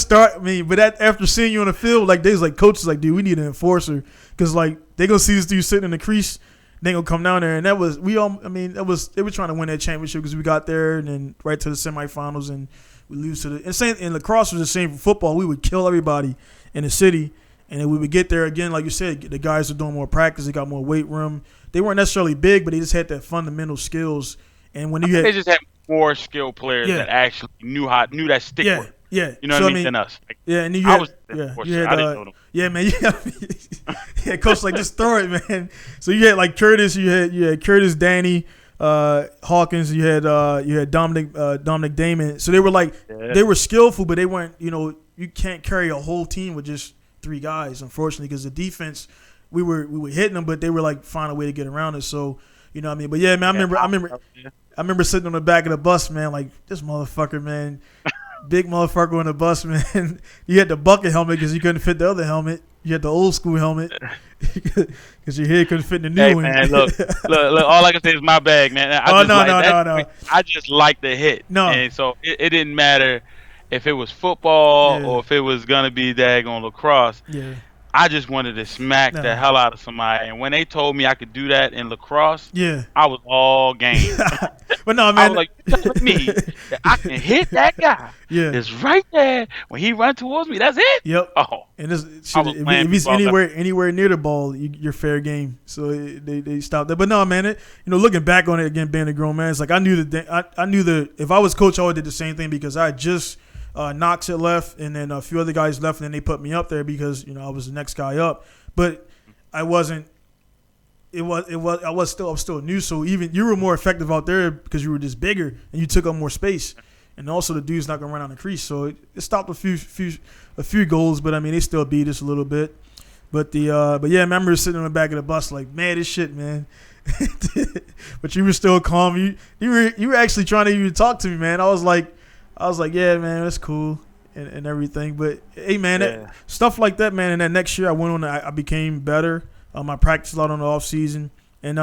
started. But after seeing you on the field, like they was like coaches like, dude, we need an enforcer because like they gonna see this dude sitting in the crease. They gonna come down there, and that was they were trying to win that championship because we got there and then right to the semifinals and we lose to and lacrosse was the same for football. We would kill everybody in the city, and then we would get there again, like you said, the guys were doing more practice, they got more weight room. They weren't necessarily big, but they just had that fundamental skills. And when they just had more skilled players that actually knew that stick work. Yeah, you know what I mean? Than us. Like, and you I didn't know them. Yeah, man. Coach, like just throw it, man. So you had like Curtis, you had Curtis, Danny, Hawkins, you had Dominic Damon. So they were like Yeah. they were skillful, but they weren't. You can't carry a whole team with just three guys, unfortunately, because the defense we were hitting them, but they were like find a way to get around it. So you know what I mean. But yeah, man, I remember sitting on the back of the bus, man, like this motherfucker, man, big motherfucker on the bus, man. You had the bucket helmet because you couldn't fit the other helmet. You had the old school helmet because your head couldn't fit in the Hey new one. man, look. All I can say is my bag, man. I Oh just no like no that. no no I just like the hit, no. and so it didn't matter if it was football Yeah or if it was gonna be daggone lacrosse. yeah I just wanted to smack the no hell out of somebody, and when they told me I could do that in lacrosse, yeah. I was all game. But no I was man. like, you telling me that I can hit that guy Yeah. that's right there when he run towards me? That's it? Yep. Oh, And this I shit, was playing if he's people. anywhere near the ball, you're fair game. So they stopped that. But no, man, looking back on it again, being a grown man, it's like I knew the if I was coach, I would did the same thing because I just Knox had left, and then a few other guys left, and then they put me up there because I was the next guy up. But I wasn't. I was still new. So even you were more effective out there because you were just bigger and you took up more space. And also the dude's not gonna run on the crease, so it stopped a few goals. But I mean, they still beat us a little bit. But yeah, I remember sitting on the back of the bus like, man, this shit, man. But you were still calm. You were actually trying to even talk to me, man. I was like, yeah, man, that's cool and everything. But hey, man, stuff like that, man. And then next year I went on. I became better. I practiced a lot on the off season, and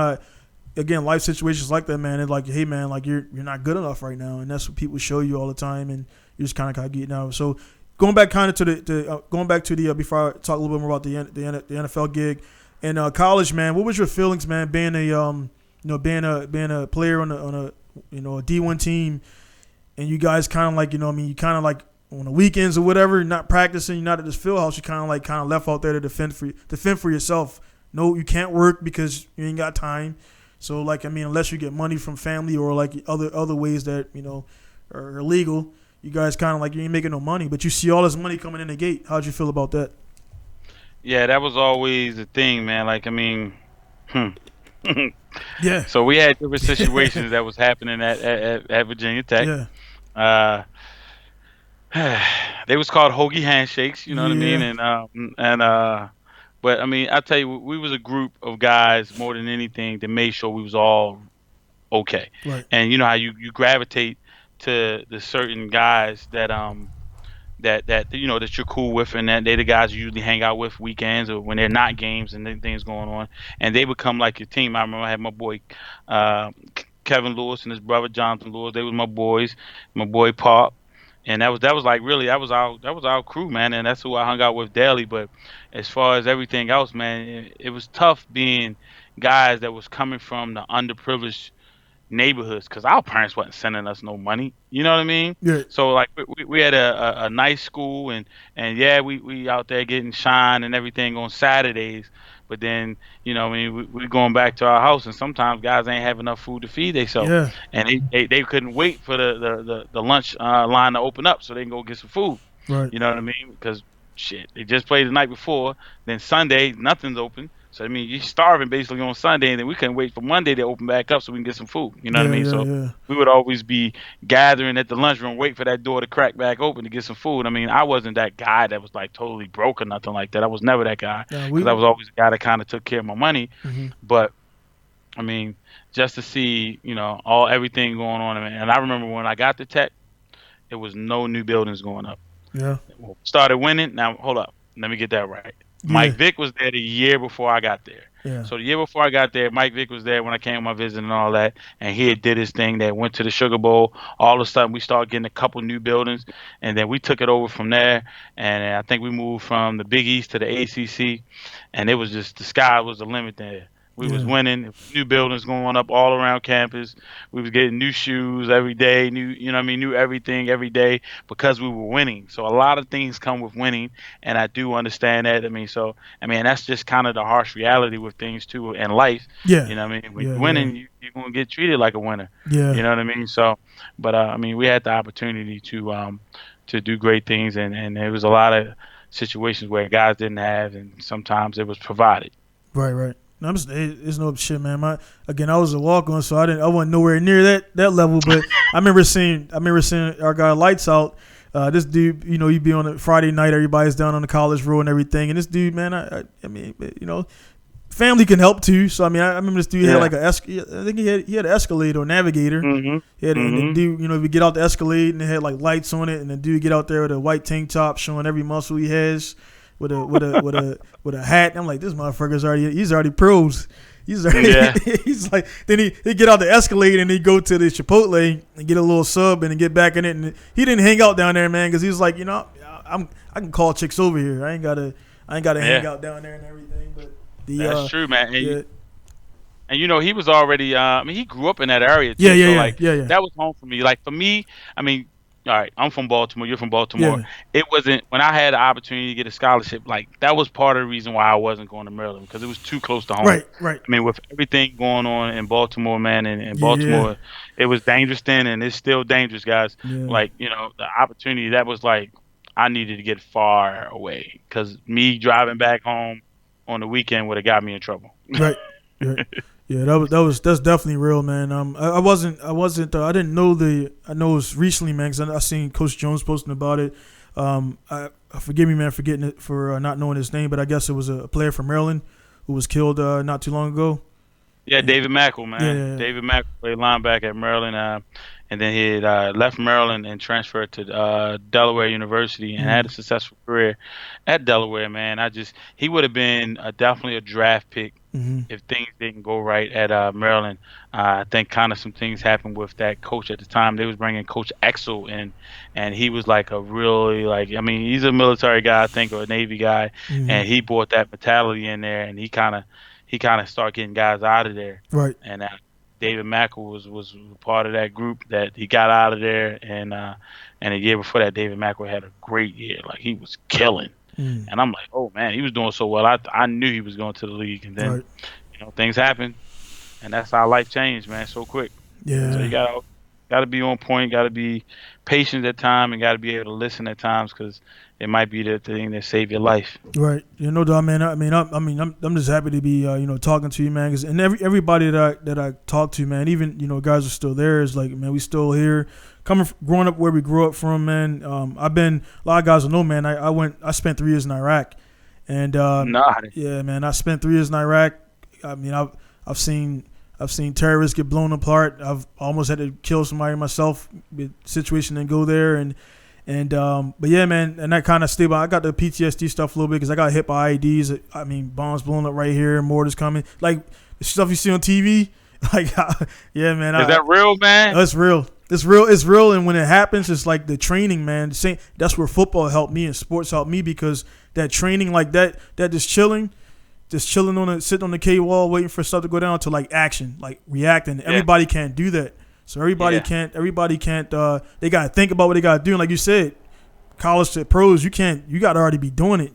again, life situations like that, man. It's like, hey, man, like you're not good enough right now, and that's what people show you all the time, and you just kind of getting out. So going back kind of to the before I talk a little bit more about the NFL gig and college, man. What was your feelings, man, being being a player on a a D1 team, and you guys kind of like you kind of like on the weekends or whatever, you're not practicing, you're not at this field house, you kind of left out there to defend for yourself. No, you can't work because you ain't got time. So, unless you get money from family or like other ways that are illegal, you guys kind of like you ain't making no money. But you see all this money coming in the gate. How'd you feel about that? Yeah, that was always the thing, man. Yeah, So we had different situations that was happening at Virginia Tech. yeah, Uh, they was called hoagie handshakes, you know what I mean? yeah. But I mean, I tell you, we was a group of guys more than anything that made sure we was all okay. Right. And you know how you gravitate to the certain guys that that you're cool with, and that they the guys you usually hang out with weekends or when they're not games and then things going on, and they become like your team. I remember I had my boy Kevin Lewis and his brother Jonathan Lewis. They was my boys, my boy Pop, and that was like really that was our crew, man, and that's who I hung out with daily. But as far as everything else, man, it was tough being guys that was coming from the underprivileged neighborhoods because our parents wasn't sending us no money. You know what I mean? Yeah. So like we had a nice school and yeah we out there getting shine and everything on Saturdays. But then I mean we going back to our house and sometimes guys ain't have enough food to feed themselves Yeah. and they couldn't wait for the lunch line to open up so they can go get some food. Right. You know what I mean? Because shit, they just played the night before. Then Sunday, nothing's open. So I mean, you're starving basically on Sunday, and then we couldn't wait for Monday to open back up so we can get some food. You know what I Yeah. mean? Yeah. So Yeah. we would always be gathering at the lunchroom, wait for that door to crack back open to get some food. I mean, I wasn't that guy that was like totally broke or nothing like that. I was never that guy Nah, because I was always the guy that kind of took care of my money. Mhm. But I mean, just to see everything going on, and I remember when I got to Tech, it was no new buildings going up. Yeah. Started winning. Now hold up, let me get that right. Yeah. Mike Vick was there the year before I got there. Yeah. So the year before I got there, Mike Vick was there when I came on my visit and all that, and he had did his thing. That went to the Sugar Bowl. All of a sudden, we started getting a couple new buildings, and then we took it over from there. And I think we moved from the Big East to the ACC, and it was just the sky was the limit there. We was Yeah. winning, new buildings going up all around campus. We was getting new shoes every day, new everything every day because we were winning. So a lot of things come with winning, and I do understand that. I mean that's just kind of the harsh reality with things too in life. Yeah. You know what I mean? When Yeah. you're Yeah. winning, you're gonna get treated like a winner. Yeah. You know what I mean? So, but I mean, we had the opportunity to do great things, and there was a lot of situations where guys didn't have, and sometimes it was provided. Right. Right. It's no shit, man. I was a walk-on, so I wasn't nowhere near that level. But I remember seeing our guy Lights Out. This dude, he'd be on a Friday night. Everybody's down on the College Road and everything. And this dude, man, I mean, family can help too. So I mean, I remember this dude had like I think he had an Escalade or Navigator. Mm-hmm. And the dude, we get out the Escalade and it had like lights on it, and the dude get out there with a white tank top showing every muscle he has, with a hat. And I'm like, this motherfucker's already pros. He's like, then he get out the Escalade and he go to the Chipotle and get a little sub and then get back in it. And he didn't hang out down there, man, because he was like, I can call chicks over here. I ain't gotta hang out down there and everything. But that's true, man. And he was already. He grew up in that area too. Yeah. That was home for me. Like for me, I mean, all right, I'm from Baltimore. You're from Baltimore. Yeah. It wasn't when I had the opportunity to get a scholarship. Like that was part of the reason why I wasn't going to Maryland, because it was too close to home. Right. I mean, with everything going on in Baltimore, man, and Baltimore, it was dangerous then, and it's still dangerous, guys. Yeah. Like the opportunity that was like I needed to get far away, because me driving back home on the weekend would have got me in trouble. Right. Yeah, that's definitely real, man. I didn't know I know it was recently, man, because I seen Coach Jones posting about it. Forgive me, man, for not knowing his name, but I guess it was a player from Maryland who was killed not too long ago. Yeah, David Mackel, man. Yeah. David Mackel played linebacker at Maryland, and then he had left Maryland and transferred to Delaware University and had a successful career at Delaware, man. He would have been definitely a draft pick if things didn't go right at Maryland. I think kind of some things happened with that coach at the time. They was bringing Coach Exel in, and he was like a really he's a military guy, I think, or a Navy guy, and he brought that mentality in there, and he kind of started getting guys out of there. Right. And David Mackel was part of that group that he got out of there, and a year before that, David Mackel had a great year. Like he was killing, and I'm like, oh man, he was doing so well. I knew he was going to the league, and then things happened, and that's how life changed, man, so quick. Yeah. So you gotta be on point, gotta be patient at times, and gotta be able to listen at times, because it might be the thing that save your life. Right. No doubt, man. I'm just happy to be talking to you, man. And everybody that I talk to, man, even guys are still there. Is like, man, we still here. Growing up where we grew up from, man. A lot of guys will know, man. I spent 3 years in Iraq, and yeah, man, I spent 3 years in Iraq. I mean, I've seen terrorists get blown apart. I've almost had to kill somebody myself. The situation didn't go there, but yeah, man, and that kind of stayed. I got the PTSD stuff a little bit because I got hit by IEDs. I mean, bombs blowing up right here, mortars coming, like the stuff you see on TV. Like, yeah, man. Is that real, man? It's real. It's real. And when it happens, it's like the training, man. That's where football helped me and sports helped me, because that training, like that just chilling sitting on the K wall waiting for stuff to go down to like action, like reacting. Everybody can't do that. So everybody can't. They gotta think about what they gotta do. And like you said, college to pros, you gotta already be doing it.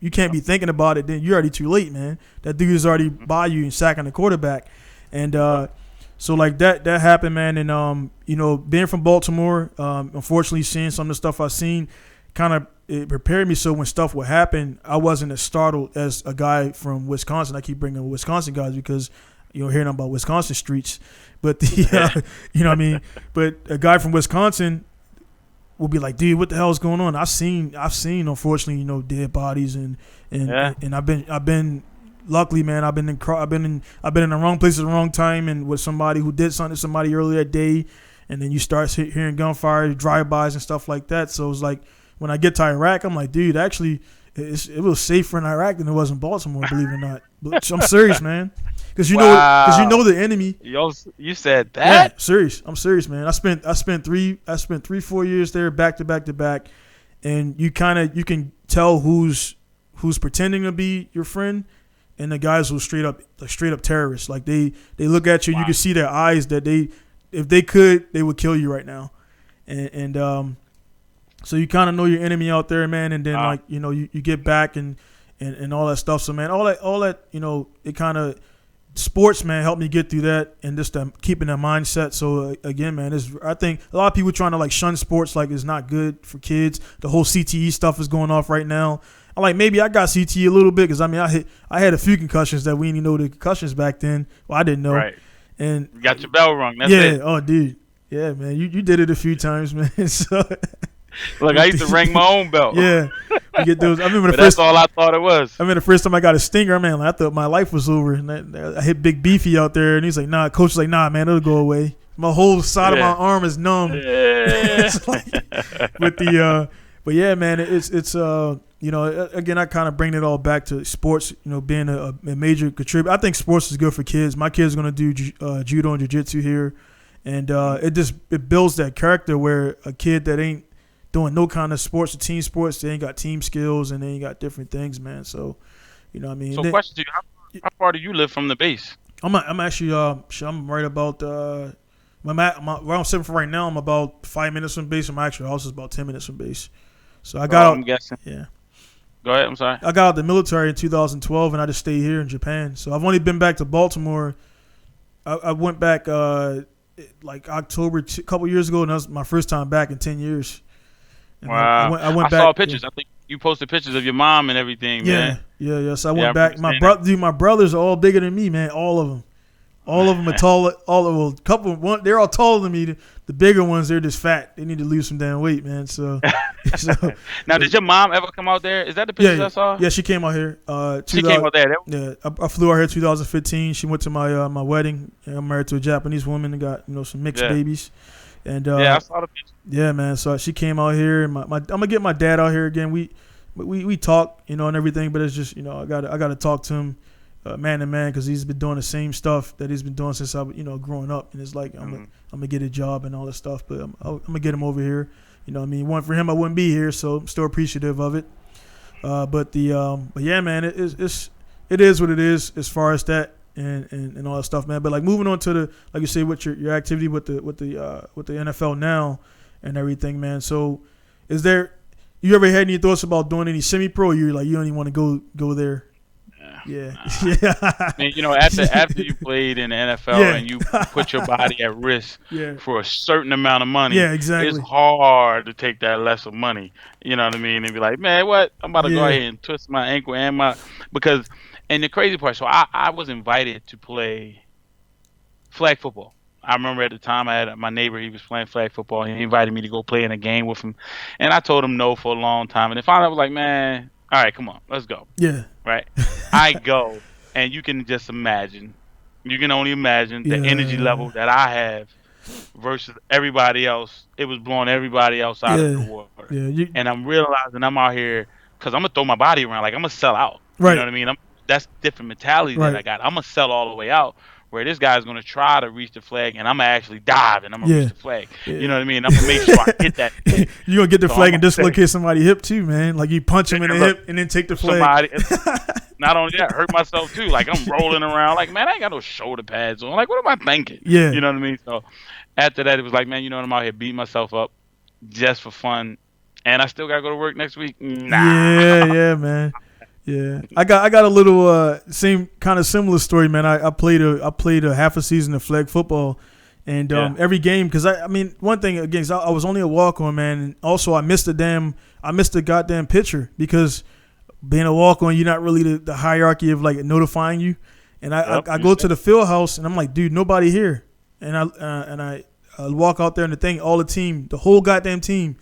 You can't be thinking about it. Then you're already too late, man. That dude is already by you and sacking the quarterback. And so like that happened, man. And being from Baltimore, unfortunately seeing some of the stuff I've seen, kind of it prepared me so when stuff would happen, I wasn't as startled as a guy from Wisconsin. I keep bringing Wisconsin guys because hearing about Wisconsin streets. But you know what I mean. But a guy from Wisconsin will be like, dude, what the hell is going on? I've seen, unfortunately, dead bodies and I've been luckily, man. I've been in the wrong place at the wrong time, and with somebody who did something to somebody earlier that day, and then you start hearing gunfire, drive-bys, and stuff like that. So it's like when I get to Iraq, I'm like, dude, actually, it was safer in Iraq than it was in Baltimore, believe it or not. But I'm serious, man. Because you know the enemy. You said that? Yeah, serious. I'm serious, man. I spent 3-4 years there back to back, and you can tell who's pretending to be your friend, and the guys who straight up terrorists. Like they look at you, you can see their eyes that if they could, they would kill you right now, and so you kind of know your enemy out there, man. And then you get back and all that stuff. So man, all that it kind of. Sports, man, helped me get through that, and just keeping that mindset. So again, man, I think a lot of people trying to like shun sports, like it's not good for kids. The whole CTE stuff is going off right now. I'm like, maybe I got CTE a little bit because I mean, I had a few concussions that we didn't know the concussions back then. Well, I didn't know. Right. And you got your bell rung. That's yeah. it. Oh, dude. Yeah, man. You did it a few times, man. So look, I used to ring my own bell. Yeah. You get those. I remember but that's all I thought it was. I remember the first time I got a stinger, man. Like, I thought my life was over, and I hit Big Beefy out there, and he's like, "Nah." Coach was like, "Nah, man, it'll go away." My whole side of my arm is numb. It's like, but yeah, man, it's you know, again, I kind of bring it all back to sports. You know, being a major contributor. I think sports is good for kids. My kid's gonna do judo and jiu-jitsu here, and it builds that character where a kid that ain't doing no kind of sports or team sports, they ain't got team skills and they ain't got different things, man. So, you know what I mean? So, question to you: how far do you live from the base? I'm actually I'm right about where I'm sitting for right now. I'm about 5 minutes from base. And my actual house is about 10 minutes from base. So I got out. I'm guessing. Yeah. Go ahead. I'm sorry. I got out the military in 2012, and I just stayed here in Japan. So I've only been back to Baltimore. I went back like October a couple years ago, and that was my first time back in 10 years. And wow. I went back. Saw pictures. Yeah. I think you posted pictures of your mom and everything, man. Yeah. So I went back. My brothers are all bigger than me, man. All of them. All of them are taller. They're all taller than me. The bigger ones, they're just fat. They need to lose some damn weight, man. So now, did your mom ever come out there? Is that the pictures I saw? Yeah, she came out here. She came out there. Yeah, I flew out here 2015. She went to my my wedding. I'm married to a Japanese woman and got some mixed babies. And I saw the picture. Yeah, man. So she came out here, and I'm gonna get my dad out here again. We talk, and everything, but it's just I gotta talk to him. Man to man, because he's been doing the same stuff that he's been doing since I growing up, and it's like I'm gonna get a job and all this stuff, but I'm gonna get him over here. You know what I mean? One for him, I wouldn't be here, so I'm still appreciative of it. But yeah, man, it is what it is as far as that and all that stuff, man. But like moving on to the, like you say, with your activity with the NFL now and everything, man. So you ever had any thoughts about doing any semi-pro? Or you don't even want to go there? Yeah. I mean, after you played in the NFL and you put your body at risk for a certain amount of money, exactly. It's hard to take that less of money. You know what I mean? And be like, man, what? I'm about to go ahead and twist my ankle and and the crazy part, so I was invited to play flag football. I remember at the time I had my neighbor, he was playing flag football, and he invited me to go play in a game with him. And I told him no for a long time. And then finally I was like, man, all right, come on, let's go. Yeah. Right? I go, and you can just imagine. You can only imagine the energy level that I have versus everybody else. It was blowing everybody else out of the water. Yeah, and I'm realizing I'm out here because I'm going to throw my body around. Like, I'm going to sell out. Right. You know what I mean? That's different mentality that I got. I'm going to sell all the way out. Where this guy's going to try to reach the flag, and I'm going to actually dive, and I'm going to reach the flag. Yeah. You know what I mean? I'm going to make sure I hit that. You're going to get the flag and dislocate somebody's hip too, man. Like you punch him in the hip and then take the flag. Not only that, hurt myself too. Like I'm rolling around. Like, man, I ain't got no shoulder pads on. Like, what am I thinking? Yeah. You know what I mean? So after that, it was like, man, I'm out here beating myself up just for fun. And I still got to go to work next week. Nah. Yeah, man. Yeah, I got a little same kind of similar story, man. I played a half a season of flag football, and every game, because I mean one thing again, I was only a walk-on, man, and also I missed the goddamn pitcher because being a walk-on, you're not really the hierarchy of like notifying you, and I go to the field house and I'm like, dude, nobody here, and I walk out there and the whole goddamn team,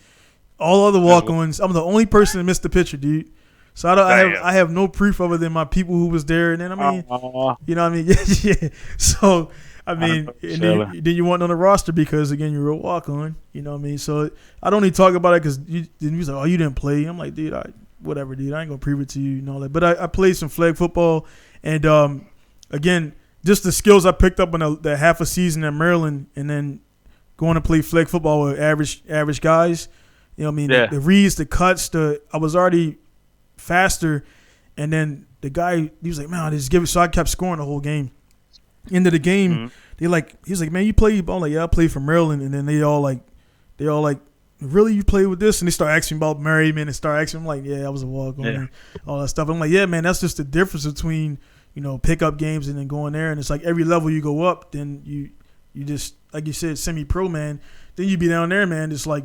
all other walk-ons, I'm the only person that missed the pitcher, dude. So I have no proof other than my people who was there, and then I mean, you know what I mean? Yeah. So I mean, then you weren't on the roster because again you're a walk on. You know what I mean? So I don't need to talk about it because you was like, oh, you didn't play. I'm like, dude, whatever, dude. I ain't gonna prove it to you and all that. But I played some flag football, and again, just the skills I picked up in the half a season in Maryland, and then going to play flag football with average guys. You know what I mean? The reads, the cuts, I was already faster, and then the guy, he was like, man, I just give it. So I kept scoring the whole game. End of the game, he was like, man, you play ball? I'm like, yeah, I played for Maryland. And then they all like, really, you play with this? And they start asking about Merriman and start asking. I'm like, yeah, I was a walk on and all that stuff. I'm like, yeah, man, that's just the difference between pickup games and then going there. And it's like every level you go up, then you just, like you said, semi-pro, man. Then you be down there, man. It's like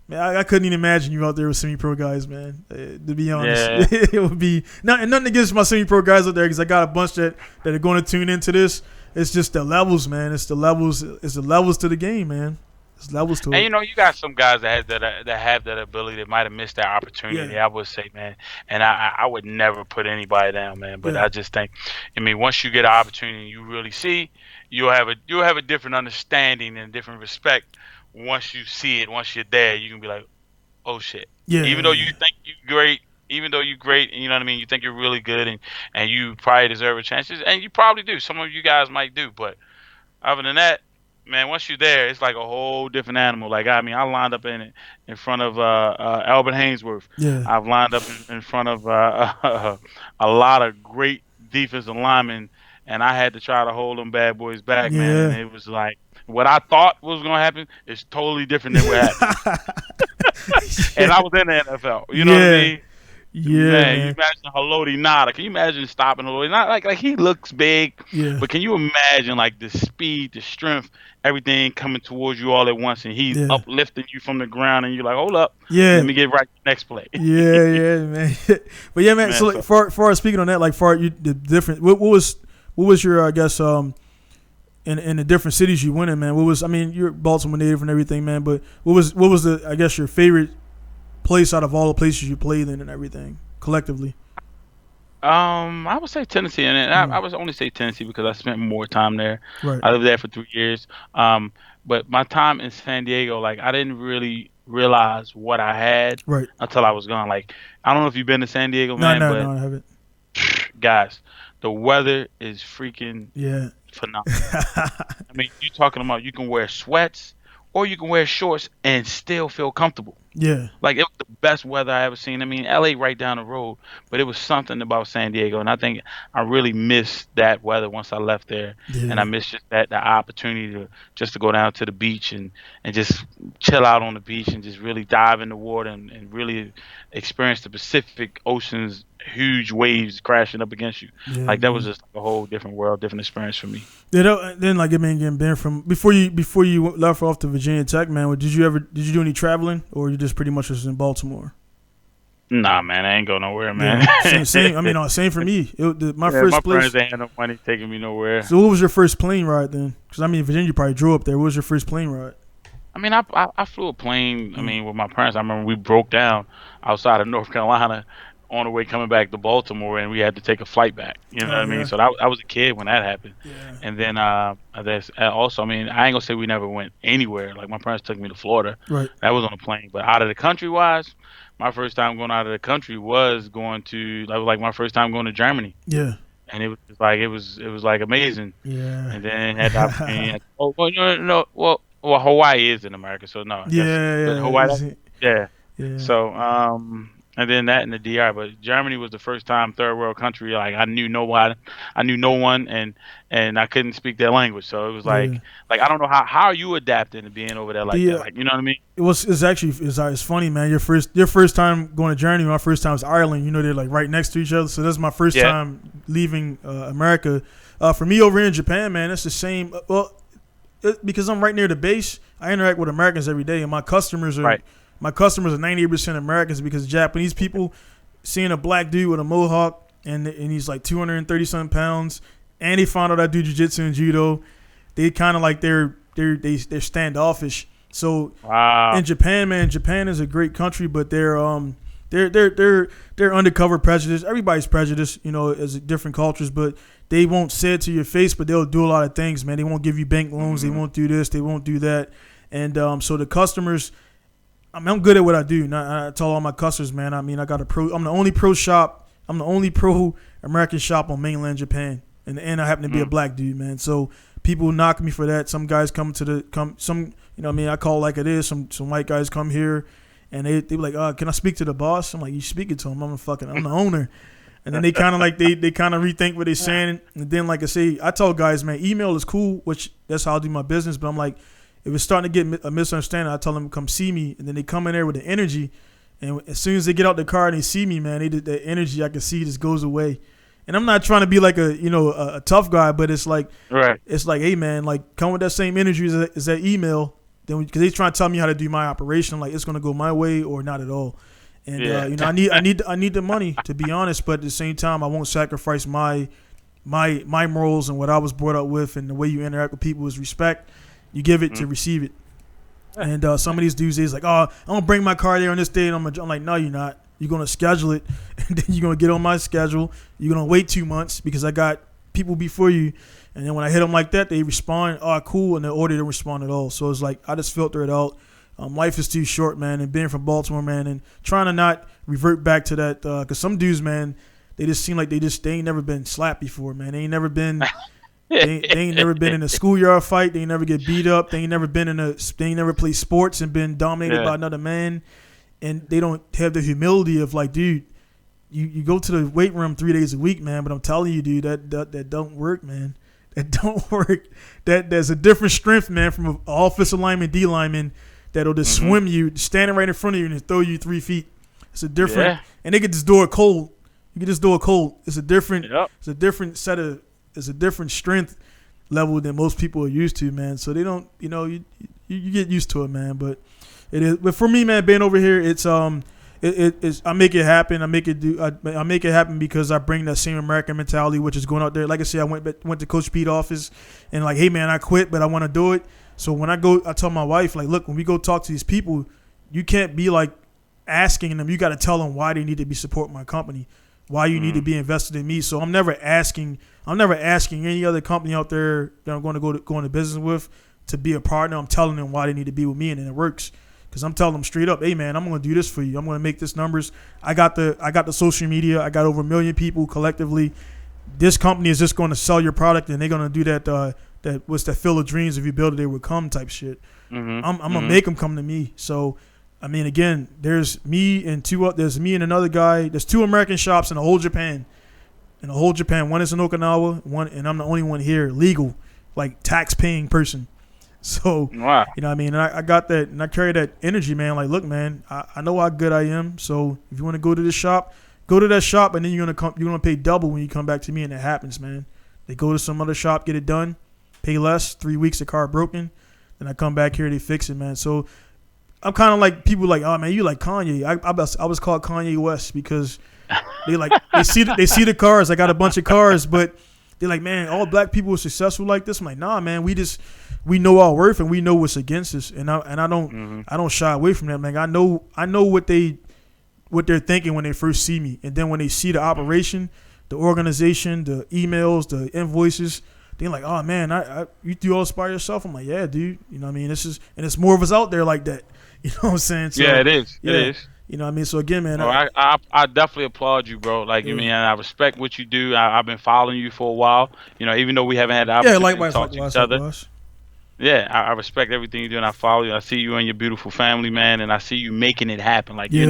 Man, I couldn't even imagine you out there with semi-pro guys, man. To be honest, Yeah. it would be nothing against my semi-pro guys out there because I got a bunch that are going to tune into this. It's just the levels, man. It's the levels. It's the levels to the game, man. It's levels to it. And you got some guys that have that ability that might have missed that opportunity. Yeah. I would say, man, and I would never put anybody down, man. But I just think, once you get an opportunity, and you really see, you'll have a different understanding and different respect. Once you see it, once you're there, you can be like, oh shit. Yeah. Even though you think you're great, you know what I mean. You think you're really good, and you probably deserve a chance, and you probably do. Some of you guys might do, but other than that, man, once you're there, it's like a whole different animal. Like I lined up in front of Albert Haynesworth. Yeah. I've lined up in front of a lot of great defensive linemen, and I had to try to hold them bad boys back, man. And it was like what I thought was gonna happen is totally different than what happened. And I was in the NFL. You know what I mean? Yeah, man. You imagine Haloti Nada. Can you imagine stopping Haloti Nada? Like he looks big, but can you imagine like the speed, the strength, everything coming towards you all at once, and he's uplifting you from the ground, and you're like, hold up, let me get right to the next play. Man. But yeah, man. So like, far as speaking on that, like the different, what was your I guess in the different cities you went in, man? You're Baltimore native and everything, man. But what was the I guess your favorite place out of all the places you played in and everything collectively? I would say Tennessee, and I would only say Tennessee because I spent more time there. Right. I lived there for 3 years. But my time in San Diego, like I didn't really realize what I had until I was gone. Like I don't know if you've been to San Diego, man. No, I haven't. Guys, the weather is freaking phenomenal. You're talking about you can wear sweats or you can wear shorts and still feel comfortable. Yeah. Like it was the best weather I ever seen. LA right down the road, but it was something about San Diego, and I think I really missed that weather once I left there. And I missed just the opportunity to go down to the beach and just chill out on the beach and just really dive in the water and really experience the Pacific Ocean's huge waves crashing up against you. That was just a whole different world, different experience for me. Then like getting been from before you left off to Virginia Tech, man. Did you do any traveling, or you just pretty much was in Baltimore? Nah, man, I ain't go nowhere, man. Yeah, same for me. My first place. My friends ain't had no money taking me nowhere. So what was your first plane ride then? Because Virginia, you probably drove up there. What was your first plane ride? I flew a plane. With my parents. I remember we broke down outside of North Carolina on the way coming back to Baltimore, and we had to take a flight back. You know what I mean? So I was a kid when that happened. Yeah. And then also, I ain't gonna say we never went anywhere. Like my parents took me to Florida. Right. That was on a plane. But out of the country wise, my first time going out of the country was going to like my first time going to Germany. Yeah. And it was like amazing. Yeah. And then had the opportunity. Well, Hawaii is in America, so no. Yeah. Hawaii. Yeah. Yeah. So and then that in the DR, but Germany was the first time third world country. Like I knew no one, and I couldn't speak their language. So it was like I don't know how are you adapting to being over there like that? Like, you know what I mean? It's funny, man. Your first time going to Germany. My first time was Ireland. They're like right next to each other. So that's my first time leaving America. For me over here in Japan, man, it's the same. Because I'm right near the base, I interact with Americans every day, and my customers are. My customers are 98% Americans because Japanese people seeing a black dude with a mohawk and he's like 230-something pounds, and they found out I do jiu-jitsu and judo. They kind of like they're standoffish. So in Japan, man, Japan is a great country, but they're undercover prejudice. Everybody's prejudiced, as different cultures, but they won't say it to your face, but they'll do a lot of things, man. They won't give you bank loans. They won't do this. They won't do that. And so the customers. I'm good at what I do. I tell all my customers, man. I'm the only pro shop. I'm the only pro American shop on mainland Japan, and I happen to be a black dude, man. So people knock me for that. Some guys I call it like it is. Some white guys come here, and they be like, can I speak to the boss? I'm like, you speak it to him. I'm the owner. And then they kind of like they kind of rethink what they're saying. And then like I say, I tell guys, man, email is cool, which that's how I do my business. But I'm like, if it's starting to get a misunderstanding, I tell them to come see me, and then they come in there with the energy, and as soon as they get out the car and they see me, man, the energy I can see just goes away. And I'm not trying to be like a tough guy, but it's like, hey man, like come with that same energy as that email, then because they trying to tell me how to do my operation, I'm like it's gonna go my way or not at all. And Yeah. I need the money to be honest, but at the same time, I won't sacrifice my morals and what I was brought up with, and the way you interact with people is respect. You give it to receive it. And some of these dudes is like, oh, I'm gonna bring my car there on this day, and I'm like, no, you're not. You're gonna schedule it, and then you're gonna get on my schedule. You're gonna wait 2 months because I got people before you, and then when I hit them like that, they respond, oh, cool, and the order didn't respond at all. So it's like I just filter it out. Life is too short, man, and being from Baltimore, man, and trying to not revert back to that, because some dudes, man, they just seem like they ain't never been slapped before, man. They ain't never been. They ain't never been in a schoolyard fight. They ain't never get beat up. They ain't never played sports and been dominated by another man. And they don't have the humility of like, dude, you go to the weight room 3 days a week, man. But I'm telling you, dude, that don't work, man. That don't work. There's a different strength, man, from an offensive lineman, D lineman, that'll just swim you, standing right in front of you and throw you 3 feet. It's a different, and they get this door cold. You get this door cold. It's a different. It's a different set of. It's a different strength level than most people are used to, man. So they don't, you get used to it, man. But it is. But for me, man, being over here, it's it's I make it happen. I make it happen because I bring that same American mentality, which is going out there. Like I said, I went to Coach Pete's office and like, hey, man, I quit, but I want to do it. So when I go, I tell my wife, like, look, when we go talk to these people, you can't be like asking them. You got to tell them why they need to be supporting my company, why you need to be invested in me. So I'm never asking any other company out there that I'm going to go into business with to be a partner. I'm telling them why they need to be with me, and then it works. Because I'm telling them straight up, hey, man, I'm going to do this for you. I'm going to make this numbers. I got the social media. I got over 1 million people collectively. This company is just going to sell your product, and they're going to do that what's that field of dreams, if you build it, they would come type shit. I'm going to make them come to me. So, I mean, again, there's me and another guy. There's 2 American shops in the whole Japan. One is in Okinawa, and I'm the only one here, legal, like tax-paying person. So, wow. You know what I mean? And I got that, and I carry that energy, man. Like, look, man, I know how good I am. So if you want to go to this shop, go to that shop, and then you're gonna pay double when you come back to me, and it happens, man. They go to some other shop, get it done, pay less. 3 weeks, the car broken. Then I come back here, they fix it, man. So I'm kind of like people like, oh man, you like Kanye. I was called Kanye West because they see the cars. I got a bunch of cars, but they're like, man, all black people are successful like this. I'm like, nah, man, we know our worth and we know what's against us, and I don't shy away from that, man. I know what they're thinking when they first see me, and then when they see the operation, the organization, the emails, the invoices, they're like, oh man, you do all this by yourself. I'm like, yeah, dude. You know what I mean? It's more of us out there like that. You know what I'm saying? So, yeah, it is. Yeah, it is. You know what I mean? So again, man, I definitely applaud you, bro. Like, you mean, I respect what you do. I've been following you for a while. You know, even though we haven't had the opportunity to talk to each other. Yeah, I respect everything you do, and I follow you. I see you and your beautiful family, man, and I see you making it happen. Like, you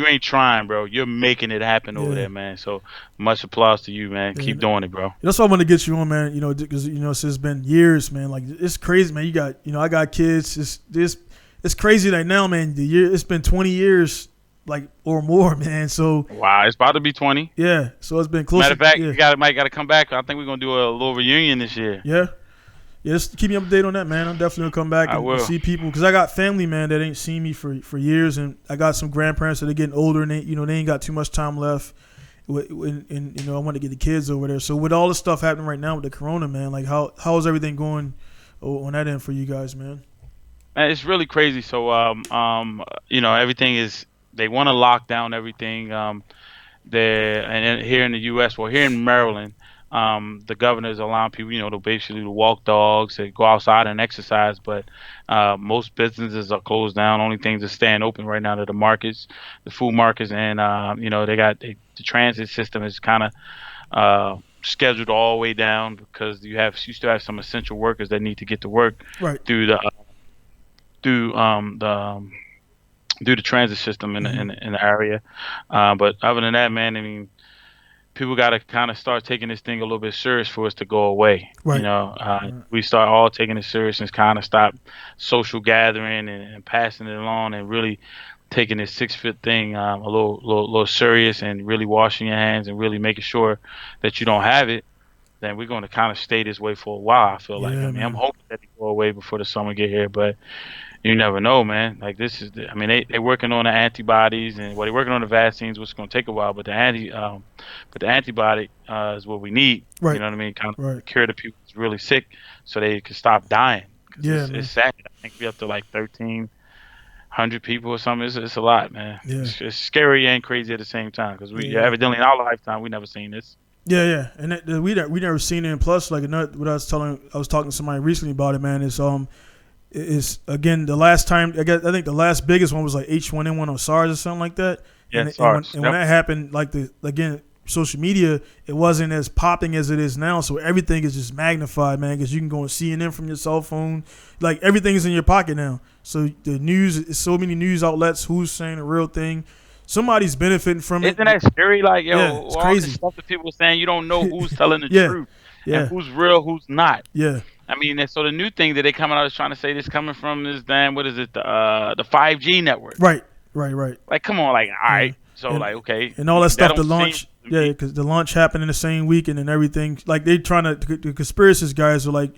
ain't trying, bro. You're making it happen over there, man. So much applause to you, man. Keep doing it, bro. That's why I want to get you on, man. You know, because it's been years, man. Like, it's crazy, man. I got kids. It's crazy that now, man. It's been 20 years, like, or more, man. So wow, it's about to be 20. Yeah, so it's been close. Matter of fact, you might got to come back. I think we're gonna do a little reunion this year. Yeah. Yeah, just keep me up to date on that, man. I'm definitely gonna come back and see people, because I got family, man, that ain't seen me for years, and I got some grandparents that are getting older, and they ain't got too much time left. And I want to get the kids over there. So with all the stuff happening right now with the corona, man, like how is everything going on that end for you guys, man? Man, it's really crazy. So everything is, they want to lock down everything. There and here in the U.S., well, here in Maryland. The governor is allowing people, to basically walk dogs, to go outside and exercise, but most businesses are closed down. Only things that staying open right now are the markets, the food markets, and they got the transit system is kind of scheduled all the way down, because you still have some essential workers that need to get to work through the transit system in the area. But other than that, man, I mean, people got to kind of start taking this thing a little bit serious for us to go away. Right. We start all taking it serious and kind of stop social gathering and passing it along, and really taking this 6-foot thing a little serious, and really washing your hands and really making sure that you don't have it. Then we're going to kind of stay this way for a while. I feel like. I mean, I'm hoping that it go away before the summer get here, but You never know, man. Like this is, I mean, they working on the antibodies and they're working on the vaccines, which is going to take a while. But the antibody is what we need. You Right. know what I mean? Kind Right. of cure the people who's really sick, so they can stop dying. Because Yeah, it's man. sad. I think we up to like 1,300 people or something. It's a lot, man. Yeah. It's scary and crazy at the same time. Because Yeah. we Yeah. evidently in our lifetime we never seen this. Yeah, yeah, and we never seen it. And plus, like another, what I was talking to somebody recently about it, man. Is again the last time I think the last biggest one was like H1N1 or SARS or something like that. Yeah, And when SARS. and when that happened, like social media, it wasn't as popping as it is now. So everything is just magnified, man. Because you can go on CNN from your cell phone, like everything is in your pocket now. So the news, so many news outlets, who's saying the real thing. Somebody's benefiting from it. Isn't that scary? Like, Yeah, yo, it's all crazy. this stuff that people are saying, you don't know who's telling the Yeah, truth and yeah, who's real, who's not. yeah. I mean, and so the new thing that they coming out is trying to say this coming from this damn, what is it, the 5G network. Right, right, right. Like, come on, like, all Yeah. right. So, And like, okay, and all that that stuff. The don't seem launch, to yeah, me. because the launch happened in the same weekend and everything. Like they trying to, the conspiracies guys are like,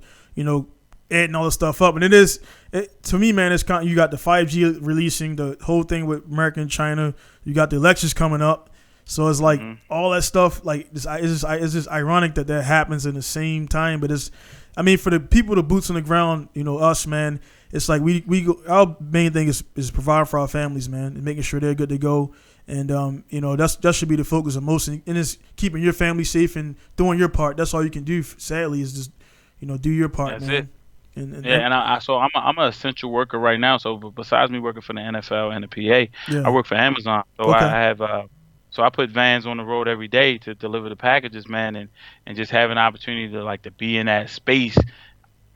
adding all this stuff up, and to me, man. It's kind. You got the 5G releasing the whole thing with America and China. You got the elections coming up, so it's like all that stuff. Like it's just ironic that happens in the same time. But I mean, for the people, the boots on the ground, us, man. It's like we go, our main thing is providing for our families, man, and making sure they're good to go. And that should be the focus of most, and it's keeping your family safe and doing your part. That's all you can do. Sadly, is just do your part, That's man. it. And Yeah, and I'm an essential worker right now. So besides me working for the NFL and the PA, I yeah, work for Amazon. So I okay, have so I put vans on the road every day to deliver the packages, man, and just have an opportunity to be in that space.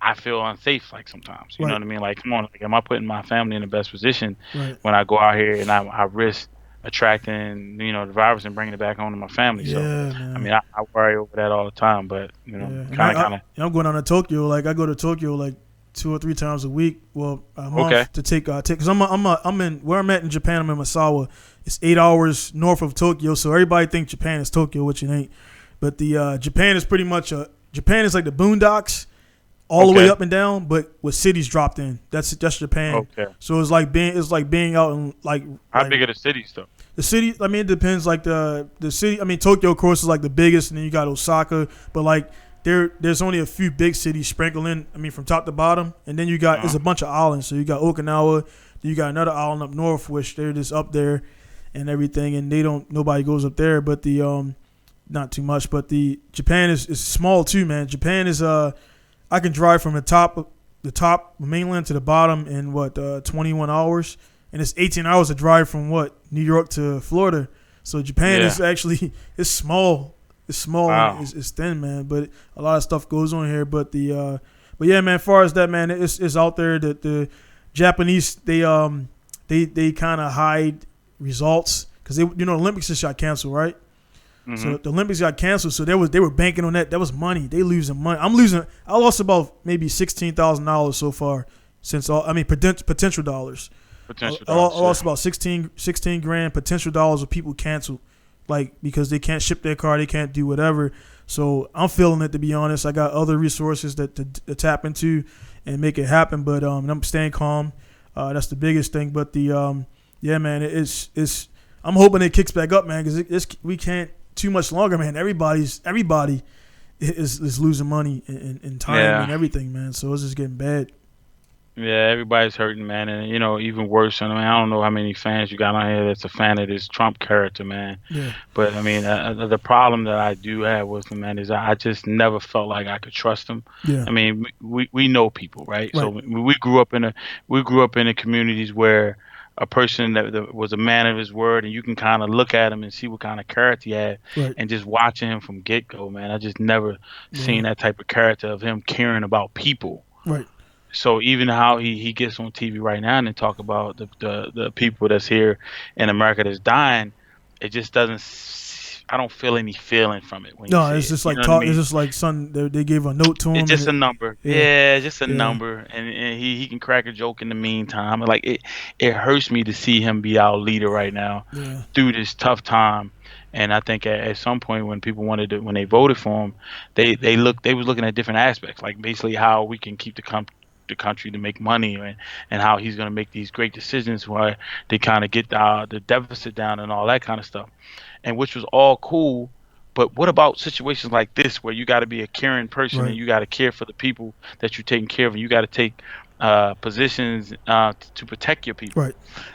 I feel unsafe like sometimes. You know right, what I mean? Like, come on, like, am I putting my family in the best position right, when I go out here and I risk attracting the virus and bringing it back home to my family? So yeah, I man, mean, I worry over that all the time, but yeah. And kind of I'm going down to Tokyo. Like I go to Tokyo like 2 or 3 times a week. Well, a okay. month to take because I'm in where I'm at in Japan. I'm in Misawa. It's 8 hours north of Tokyo, so everybody thinks Japan is Tokyo, which it ain't. But the Japan is pretty much Japan is like the boondocks all the way Okay. up and down, but with cities dropped in. That's Japan. Okay. So it's like being out in How big are the cities though? the city. I mean, it depends. Like the city. I mean, Tokyo, of course, is like the biggest, and then you got Osaka. But like there's only a few big cities sprinkled in. I mean, from top to bottom, and then you got there's a bunch of islands. So you got Okinawa. Then you got another island up north, which they're just up there and everything, and nobody goes up there. But the not too much. But the Japan is small too, man. Japan is I can drive from the top mainland to the bottom in 21 hours, and it's 18 hours to drive from New York to Florida. So Japan Yeah. is actually it's small. It's small Wow. and it's thin, man. But a lot of stuff goes on here. But yeah, man. As far as that, man, it's out there that the Japanese they kind of hide results because Olympics just got canceled, right? So the Olympics got canceled, so they were banking on that. That was money. They losing money. I lost about maybe $16,000 so far since potential dollars. Potential I dollars, lost about 16 grand potential dollars of people canceled, like because they can't ship their car, they can't do whatever. So I'm feeling it, to be honest. I got other resources to tap into and make it happen, but I'm staying calm. That's the biggest thing. But yeah, man, it's I'm hoping it kicks back up, man, because we can't too much longer, man. Everybody is losing money and time Yeah. and everything, man. So it's just getting bad. Yeah, everybody's hurting, man, and even worse. I mean, I don't know how many fans you got on here that's a fan of this Trump character, man. Yeah, But I mean, the problem that I do have with him, man, is I just never felt like I could trust him. yeah, I mean, we know people, right? So right, we grew up in the communities where a person that was a man of his word, and you can kind of look at him and see what kind of character he had, right, and just watching him from get go, man, I just never yeah, seen that type of character of him caring about people. right, So even how he gets on TV right now and talk about the people that's here in America that's dying, it just doesn't. I don't feel any feeling from it when you No, say it's it. just You like know what I talk. It's mean? just like they gave a note to It's him, just a number. yeah, Yeah, just a yeah, number, and he can crack a joke in the meantime. Like it hurts me to see him be our leader right now yeah, through this tough time. And I think at some point when people when they voted for him, they was looking at different aspects, like basically how we can keep the country to make money, and how he's going to make these great decisions where they kind of get the deficit down and all that kind of stuff, and which was all cool. But what about situations like this where you got to be a caring person and Right. you got to care for the people that you're taking care of, and you got to take positions to protect your people. Right.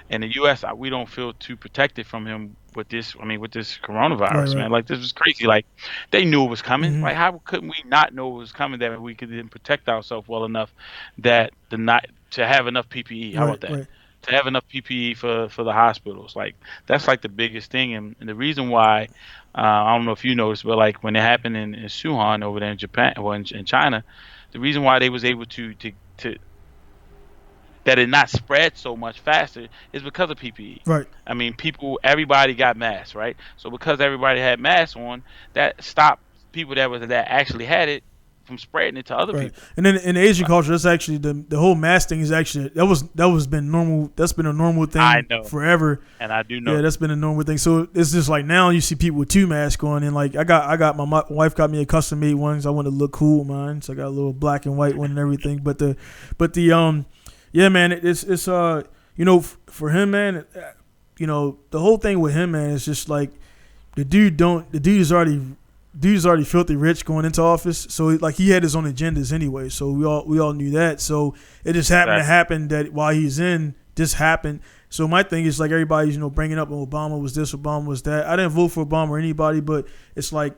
In the U.S., we don't feel too protected from him with this. I mean, with this Right. coronavirus, Right. man. Like, this was crazy. Like, they knew it was coming. Mm-hmm. Like, how couldn't we not know it was coming? That we could then protect ourselves well enough that the not to have enough PPE. How Right. about that? Right. To have enough PPE for the hospitals. Like, that's like the biggest thing. And the reason why, I don't know if you noticed, but like when it happened in Suhan over there in Japan or in China, the reason why they was able to that it not spread so much faster is because of PPE. Right. I mean, everybody got masks, right? So because everybody had masks on, that stopped people that actually had it from spreading it to other Right. people. And then in the Asian culture, that's actually the whole mask thing is actually that was been normal. That's been a normal I thing know, forever. and I do know. Yeah, that's been a normal thing. So it's just like now you see people with 2 masks on, and like I got my wife got me a custom made one, so I want to look cool with mine. So I got a little black and white one and everything. But the yeah, man, it's for him, man, the whole thing with him, man, is just like the dude is already filthy rich going into office. So like he had his own agendas anyway. So we all knew that. So it just happened to happen that while he's in, this happened. So my thing is like everybody's bringing up Obama was this, Obama was that. I didn't vote for Obama or anybody, but it's like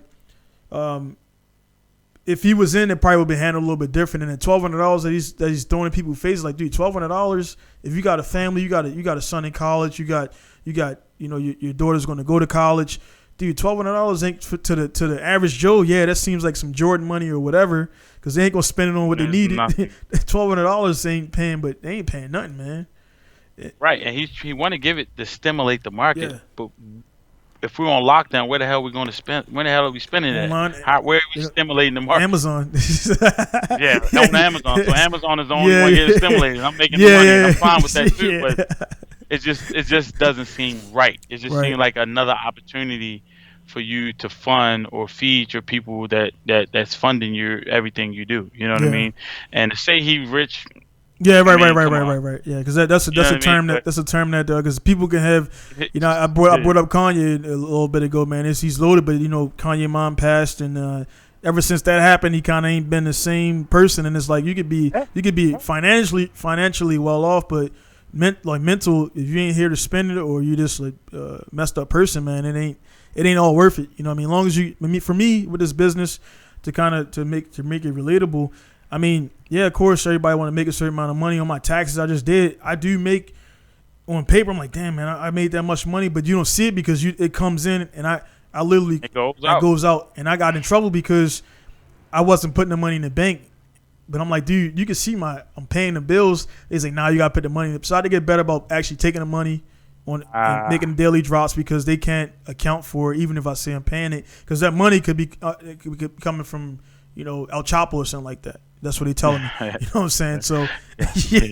if he was in, it probably would be handled a little bit different. And then $1,200 that he's throwing in people's faces, like, dude, $1,200. If you got a family, you got a son in college, you got your daughter's going to go to college, dude. $1,200 ain't to the average Joe. Yeah, that seems like some Jordan money or whatever, because they ain't gonna spend it on what they need. $1,200 ain't paying, but they ain't paying nothing, man. Right, and he want to give it to stimulate the market, Yeah. but if we're on lockdown, where the hell are we going to spend? When the hell are we spending Online, that? Where are we stimulating the market? Amazon. Yeah, on Amazon. So Amazon is the only one getting stimulated. I'm making the money, and I'm fine with that too. But it just doesn't seem right. It just seems like another opportunity for you to fund or feed your people that's funding everything you do. You know what I mean? And to say he rich. Yeah, right. Yeah, because that's a term that because people can have, I brought up Kanye a little bit ago, man. He's loaded, but Kanye mom passed, and ever since that happened, he kind of ain't been the same person. And it's like you could be financially well off, but mental, if you ain't here to spend it or you just like messed up person, man, it ain't all worth it. You know what I mean? As long as for me with this business to make it relatable. I mean, yeah, of course, everybody want to make a certain amount of money on my taxes. I just did. I do make on paper. I'm like, damn, man, I made that much money, but you don't see it because it comes in, and I literally it goes out, and I got in trouble because I wasn't putting the money in the bank. But I'm like, dude, you can see I'm paying the bills. They say, nah, you got to put the money in. So I had to get better about actually taking the money on and making daily drops because they can't account for it, even if I say I'm paying it, because that money could be coming from El Chapo or something like that. That's what they telling me. You know what I'm saying? So, yeah.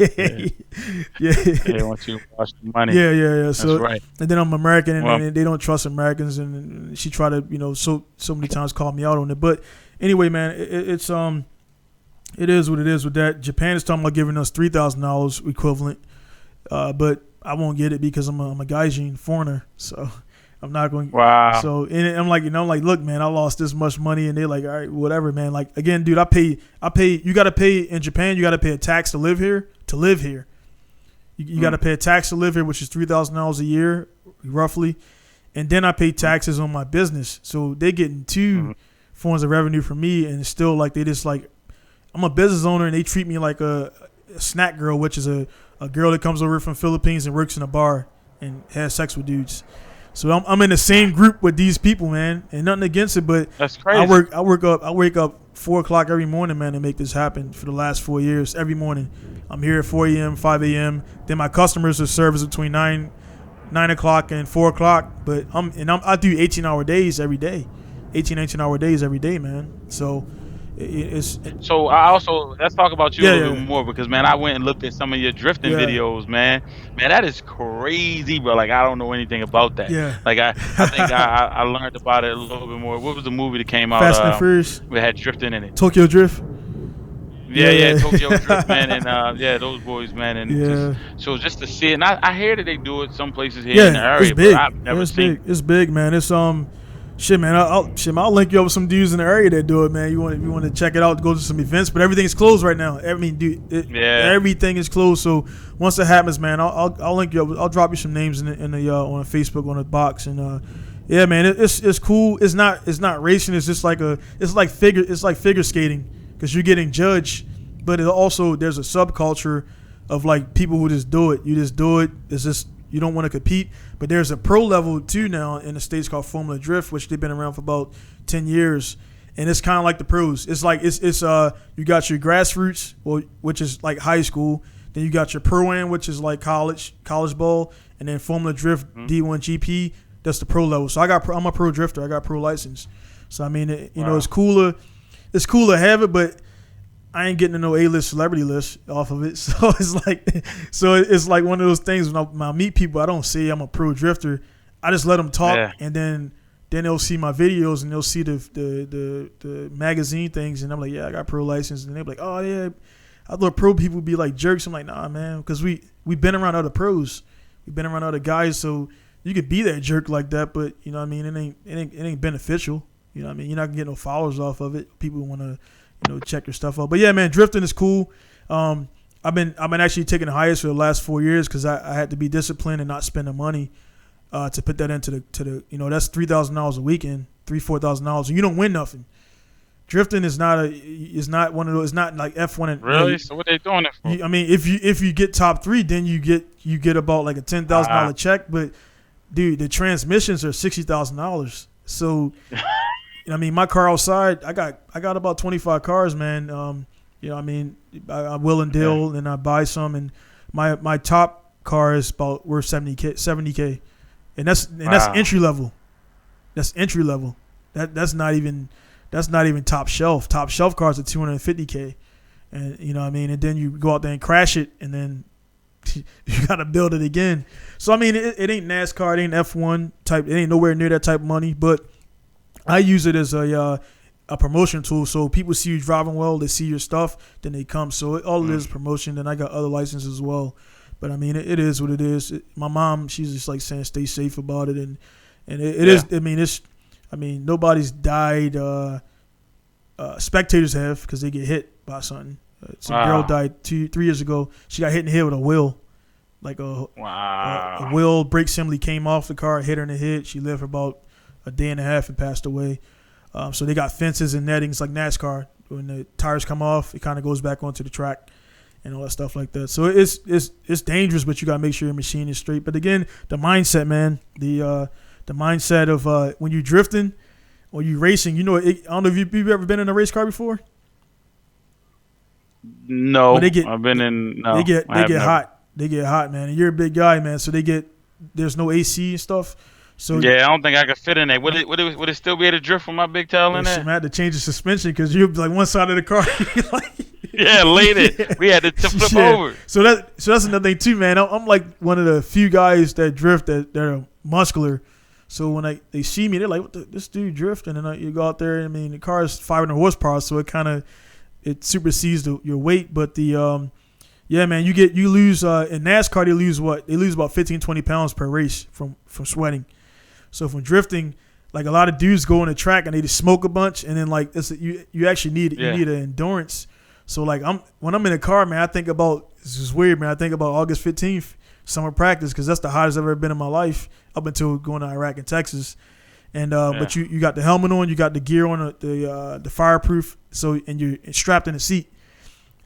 They want you to watch the money. Yeah. So, that's right. And then I'm American, and they don't trust Americans, and she tried to, so many times call me out on it. But anyway, man, it is what it is with that. Japan is talking about giving us $3,000 equivalent, but I won't get it because I'm a Gaijin foreigner, so. I'm not going. Wow. So and I'm like, look, man, I lost this much money, and they're like, all right, whatever, man. Like again, dude, I pay. You got to pay in Japan. You got to pay a tax to live here. You got to pay a tax to live here, which is $3,000 a year, roughly, and then I pay taxes on my business. So they getting two forms of revenue from me, and it's still like they just like, I'm a business owner, and they treat me like a snack girl, which is a girl that comes over from Philippines and works in a bar and has sex with dudes. So I'm in the same group with these people, man, and nothing against it, but that's crazy. I wake up 4:00 every morning, man, to make this happen for the last 4 years. Every morning, I'm here at 4 a.m., 5 a.m. Then my customers are service between 9 o'clock and 4 o'clock. But I do 18-hour days every day, 19-hour days every day, man. So. So I also let's talk about you a little bit more because man, I went and looked at some of your drifting videos, man. Man, that is crazy, bro. Like I don't know anything about that. Yeah. Like I think I learned about it a little bit more. What was the movie that came out? Fast and Furious. We had drifting in it. Tokyo Drift. Yeah, Tokyo Drift, man, and those boys, man, and yeah. just to see it, and I hear that they do it some places here in the Yeah, it's area, but big. I've Yeah, never it's seen. big. It's big, man. It's shit, man. I'll link you up with some dudes in the area that do it, man. You want to check it out, go to some events, but everything's closed right now. I mean, dude, Yeah, everything is closed. So once it happens, man, I'll link you up. I'll drop you some names in the on Facebook on the box, and yeah, man, it's cool. It's not racing. It's just like figure skating because you're getting judged, but it also there's a subculture of like people who just do it. You just do it. It's just you don't want to compete. But there's a pro level too now in the States called Formula Drift, which they've been around for about 10 years. And it's kind of like the pros. It's like it's you got your grassroots, which is like high school. Then you got your pro-am, which is like college ball, and then Formula Drift D1 GP. That's the pro level. So I'm a pro drifter. I got pro license. So I mean, it's cooler. It's cool to have it, but I ain't getting to no A-list celebrity list off of it. So it's like one of those things when I meet people, I don't say I'm a pro drifter. I just let them talk, and then they'll see my videos and they'll see the magazine things, and I'm like, yeah, I got pro license, and they're like, oh yeah, I thought pro people would be like jerks. I'm like, nah, man, because we've been around other pros, we've been around other guys, so you could be that jerk like that, but you know what I mean, it ain't beneficial. You know what I mean, you're not gonna get no followers off of it. People want to check your stuff out. But yeah, man, drifting is cool. I've been actually taking the highest for the last 4 years because I had to be disciplined and not spend the money to put that into the that's $3,000 a weekend, $4,000, and you don't win nothing. Drifting is not one of those. It's not like F1 and really. So what are they doing it for? I mean, if you get top 3, then you get about like a $10,000 check. But dude, the transmissions are $60,000. So. I mean, my car outside, I got about 25 cars, man. I mean, I will and deal, and I buy some, and my top car is about worth $70K, and that's entry level. That's entry level. That's not even top shelf. Top shelf cars are $250K, and you know what I mean. And then you go out there and crash it, and then you gotta build it again. So I mean, it ain't NASCAR, it ain't F1 type, it ain't nowhere near that type of money, but I use it as a promotion tool. So people see you driving well, they see your stuff, then they come. So all it is promotion. And I got other licenses as well. But I mean, it is what it is. My mom, she's just like saying, stay safe about it, and it is. I mean, nobody's died. Spectators have because they get hit by something. Some girl died 2-3 years ago. She got hit in the head with a wheel, like a wheel brake assembly came off the car, hit her in the head. She lived for about a day and a half and passed away. So they got fences and nettings like NASCAR. When the tires come off, it kind of goes back onto the track and all that stuff like that. So it's dangerous, but you got to make sure your machine is straight. But again, the mindset, man, the mindset of when you're drifting or you racing, I don't know if you've ever been in a race car before. No, I've been in. No, they get hot. They get hot, man. And you're a big guy, man. So there's no AC and stuff. So yeah, I don't think I could fit in there. Would it still be able to drift with my big tail in there? I had to change the suspension because you're like one side of the car. Laid it. We had to flip over. So that's another thing too, man. I'm like one of the few guys that drift that are muscular. So when they see me, they're like, "This dude drifting," and you go out there. I mean, the car is 500 horsepower, so it supersedes your weight. But yeah, man, you lose in NASCAR. They lose what? They lose about 15-20 pounds per race from sweating. So from drifting, like a lot of dudes go on the track and they just smoke a bunch, and then like you actually need an endurance. So like when I'm in a car, man, I think about, this is weird, man. I think about August 15th, summer practice, because that's the hottest I've ever been in my life up until going to Iraq and Texas. And but you got the helmet on, you got the gear on, the fireproof, so and you're strapped in the seat.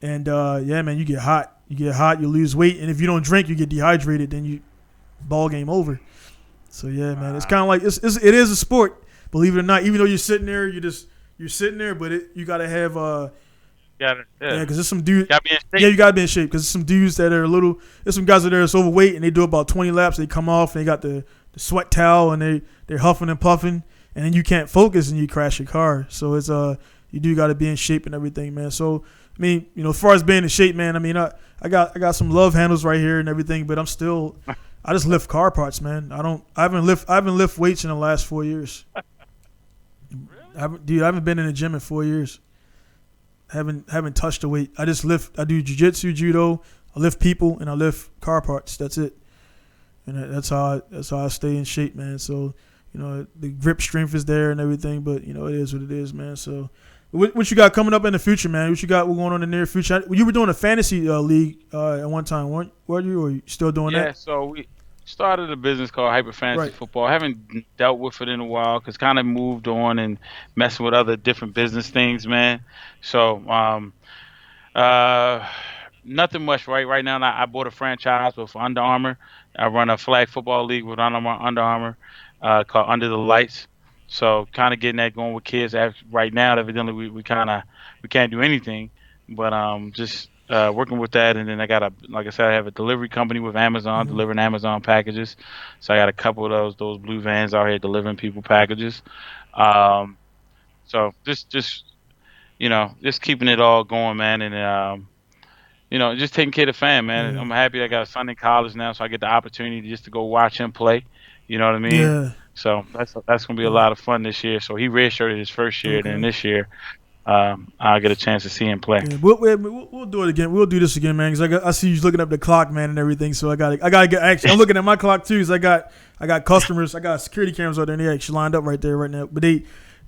And yeah, man, you get hot, you lose weight, and if you don't drink, you get dehydrated, then ball game over. So yeah, man, it's kind of like it is a sport, believe it or not. Even though you're sitting there, you're sitting there, but you gotta have because there's some dudes. You gotta be in shape because there's some dudes that are there's some guys that are overweight and they do about 20 laps. They come off and they got the sweat towel and they're huffing and puffing, and then you can't focus and you crash your car. So it's you do gotta be in shape and everything, man. So I mean, as far as being in shape, man, I mean, I got some love handles right here and everything, but I'm still. I just lift car parts, man. I haven't lift weights in the last 4 years. Really? I haven't been in the gym in 4 years. haven't touched a weight. I just lift. I do jiu-jitsu, judo. I lift people and I lift car parts. That's it. And that's how I stay in shape, man. So, the grip strength is there and everything, but it is what it is, man. So, what you got coming up in the future, man? What you got going on in the near future? You were doing a fantasy league at one time, weren't you? Or you still doing that? Yeah. So we started a business called Hyper Fantasy Football. I haven't dealt with it in a while because kind of moved on and messing with other different business things, man. So, nothing much right now. I bought a franchise with Under Armour. I run a flag football league with Under Armour called Under the Lights. So kind of getting that going with kids. Right now, evidently we can't do anything, but just working with that. And then like I said, I have a delivery company with Amazon, delivering Amazon packages. So I got a couple of those blue vans out here delivering people packages. So just keeping it all going, man, and just taking care of the fam, man. I'm happy I got a son in college now, so I get the opportunity just to go watch him play. You know what I mean? Yeah. So that's gonna be a lot of fun this year. So he redshirted his first year, and this year I'll get a chance to see him play. Yeah, we'll do it again. We'll do this again, man. Because I see you looking up the clock, man, and everything. So I gotta get. Actually, I'm looking at my clock too. Because I got customers. I got security cameras out there, and they actually lined up right there right now. But they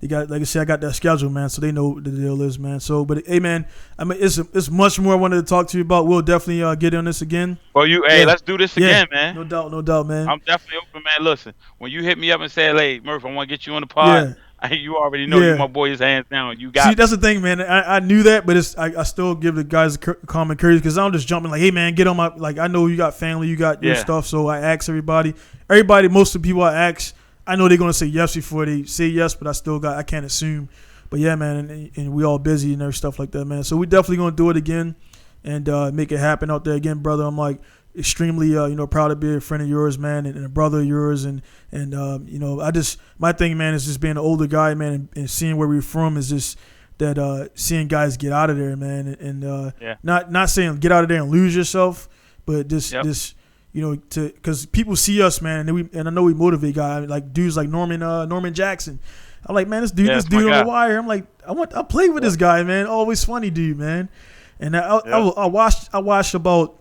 got, like I said, I got that schedule, man. So they know what the deal is, man. So, but hey, man, I mean, it's much more I wanted to talk to you about. We'll definitely get on this again. Well, let's do this again, man. No doubt, man. I'm definitely open, man. Listen, when you hit me up and say, "Hey, Murph, I want to get you on the pod," you already know you my boy. His hands down. You got. See, that's the thing, man. I knew that, but I still give the guys a common courtesy because I'm just jumping like, "Hey, man, get on my like." I know you got family, you got your stuff, so I ask everybody. Most of the people I ask, I know they're gonna say yes before they say yes, but I can't assume. But yeah, man, and we all busy and every stuff like that, man. So we definitely gonna do it again and make it happen out there again, brother. I'm like extremely proud to be a friend of yours, man, and a brother of yours, and my thing, man, is just being an older guy, man, and seeing where we're from is just that seeing guys get out of there, man, and not saying get out of there and lose yourself, but just because people see us, man, and I know we motivate guys like dudes like Norman Jackson. I'm like, man, this dude on the wire. I'm like, I play with this guy, man. Always funny dude, man. And I watched about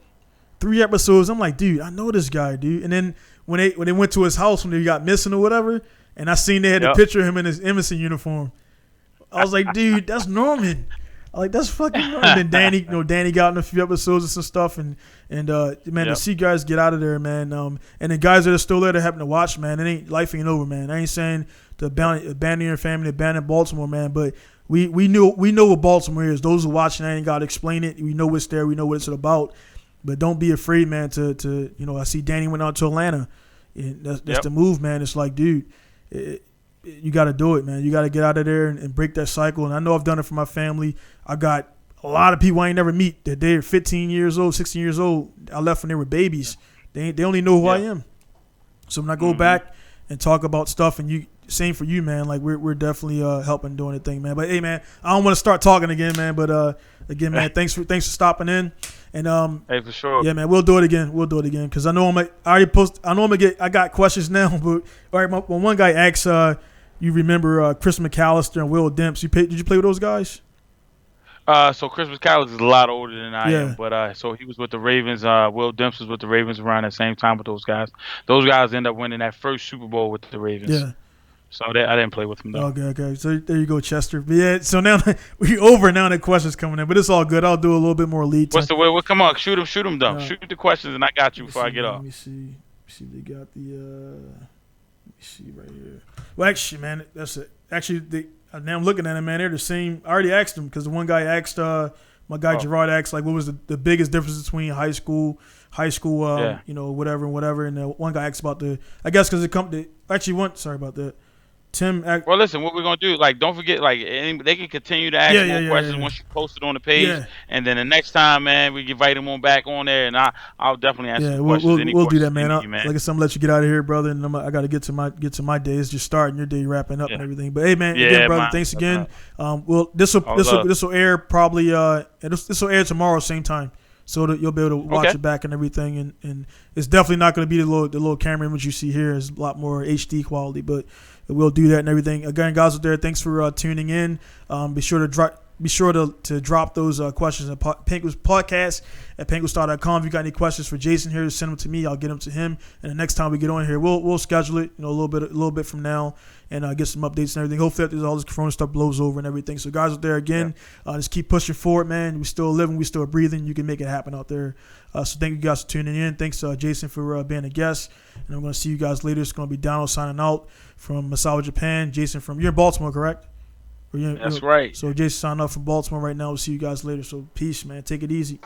3 episodes. I'm like, dude, I know this guy, dude. And then when they went to his house when they got missing or whatever, and I seen they had a picture of him in his Emerson uniform, I was like, dude, that's Norman. I'm like, that's fucking Norman. And then Danny got in a few episodes and some stuff, and to see guys get out of there, man. And the guys that are still there that happen to watch, man, life ain't over, man. I ain't saying to abandon your family, abandon Baltimore, man, but we know what Baltimore is. Those who watching, I ain't got to explain it. We know what's there. We know what it's about. But don't be afraid, man, to I see Danny went out to Atlanta. And that's the move, man. It's like, dude, you got to do it, man. You got to get out of there and break that cycle. And I know I've done it for my family. I got a lot of people I ain't never meet that they're 15 years old, 16 years old. I left when they were babies. They only know who I am. So when I go back and talk about stuff, and same for you, man. Like we're definitely helping doing the thing, man. But hey, man, I don't want to start talking again, man. But again, man, thanks for stopping in. And hey, for sure. Yeah, man, we'll do it again. Because I know I got questions now. But all right, when one guy asks, you remember Chris McAllister and Will Demps? Did you play with those guys? So Chris McAllister is a lot older than I am, but so he was with the Ravens. Will Demps was with the Ravens around the same time with those guys. Those guys ended up winning that first Super Bowl with the Ravens. Yeah. So I didn't play with him though. Okay. So there you go, Chester. But yeah. So now we're over now. The questions coming in, but it's all good. I'll do a little bit more lead time. What's the way? Well, come on, shoot him, though. Shoot the questions, and I got you before I get off. Let me see. They got the. Let me see right here. Well, actually, man, that's it. Actually, now I'm looking at them, man. They're the same. I already asked them because the one guy asked. My guy Gerard asked like, what was the biggest difference between high school, whatever. And one guy asked about I guess because it come to actually one. Sorry about that. Well, listen, what we're going to do, like, don't forget, like, they can continue to ask more questions once you post it on the page. Yeah. And then the next time, man, we can invite them on back on there, and I'll definitely answer questions. We'll do that, man. Like I said, I'm going to let you get out of here, brother, and I got to get to my day. It's just starting your day, wrapping up and everything. But, hey, man, again, brother, thanks again. This will air probably this will air tomorrow, same time. So that you'll be able to watch it back and everything, and it's definitely not going to be the little camera image you see here. It's a lot more HD quality, but we'll do that and everything. Again, guys out there, thanks for tuning in. Be sure to be sure to drop those questions in Pinku's podcast at pinkustar.com. If you got any questions for Jason here, send them to me. I'll get them to him. And the next time we get on here, we'll schedule it, a little bit from now, and get some updates and everything. Hopefully, after all this Corona stuff blows over and everything. So, guys out there, again, just keep pushing forward, man. We still living, we still breathing. You can make it happen out there. So, thank you guys for tuning in. Thanks, Jason, for being a guest. And I'm going to see you guys later. It's going to be Donald signing out from Misawa, Japan. Jason you're in Baltimore, correct? That's right. So, Jason signing up from Baltimore right now. We'll see you guys later. So, peace, man. Take it easy.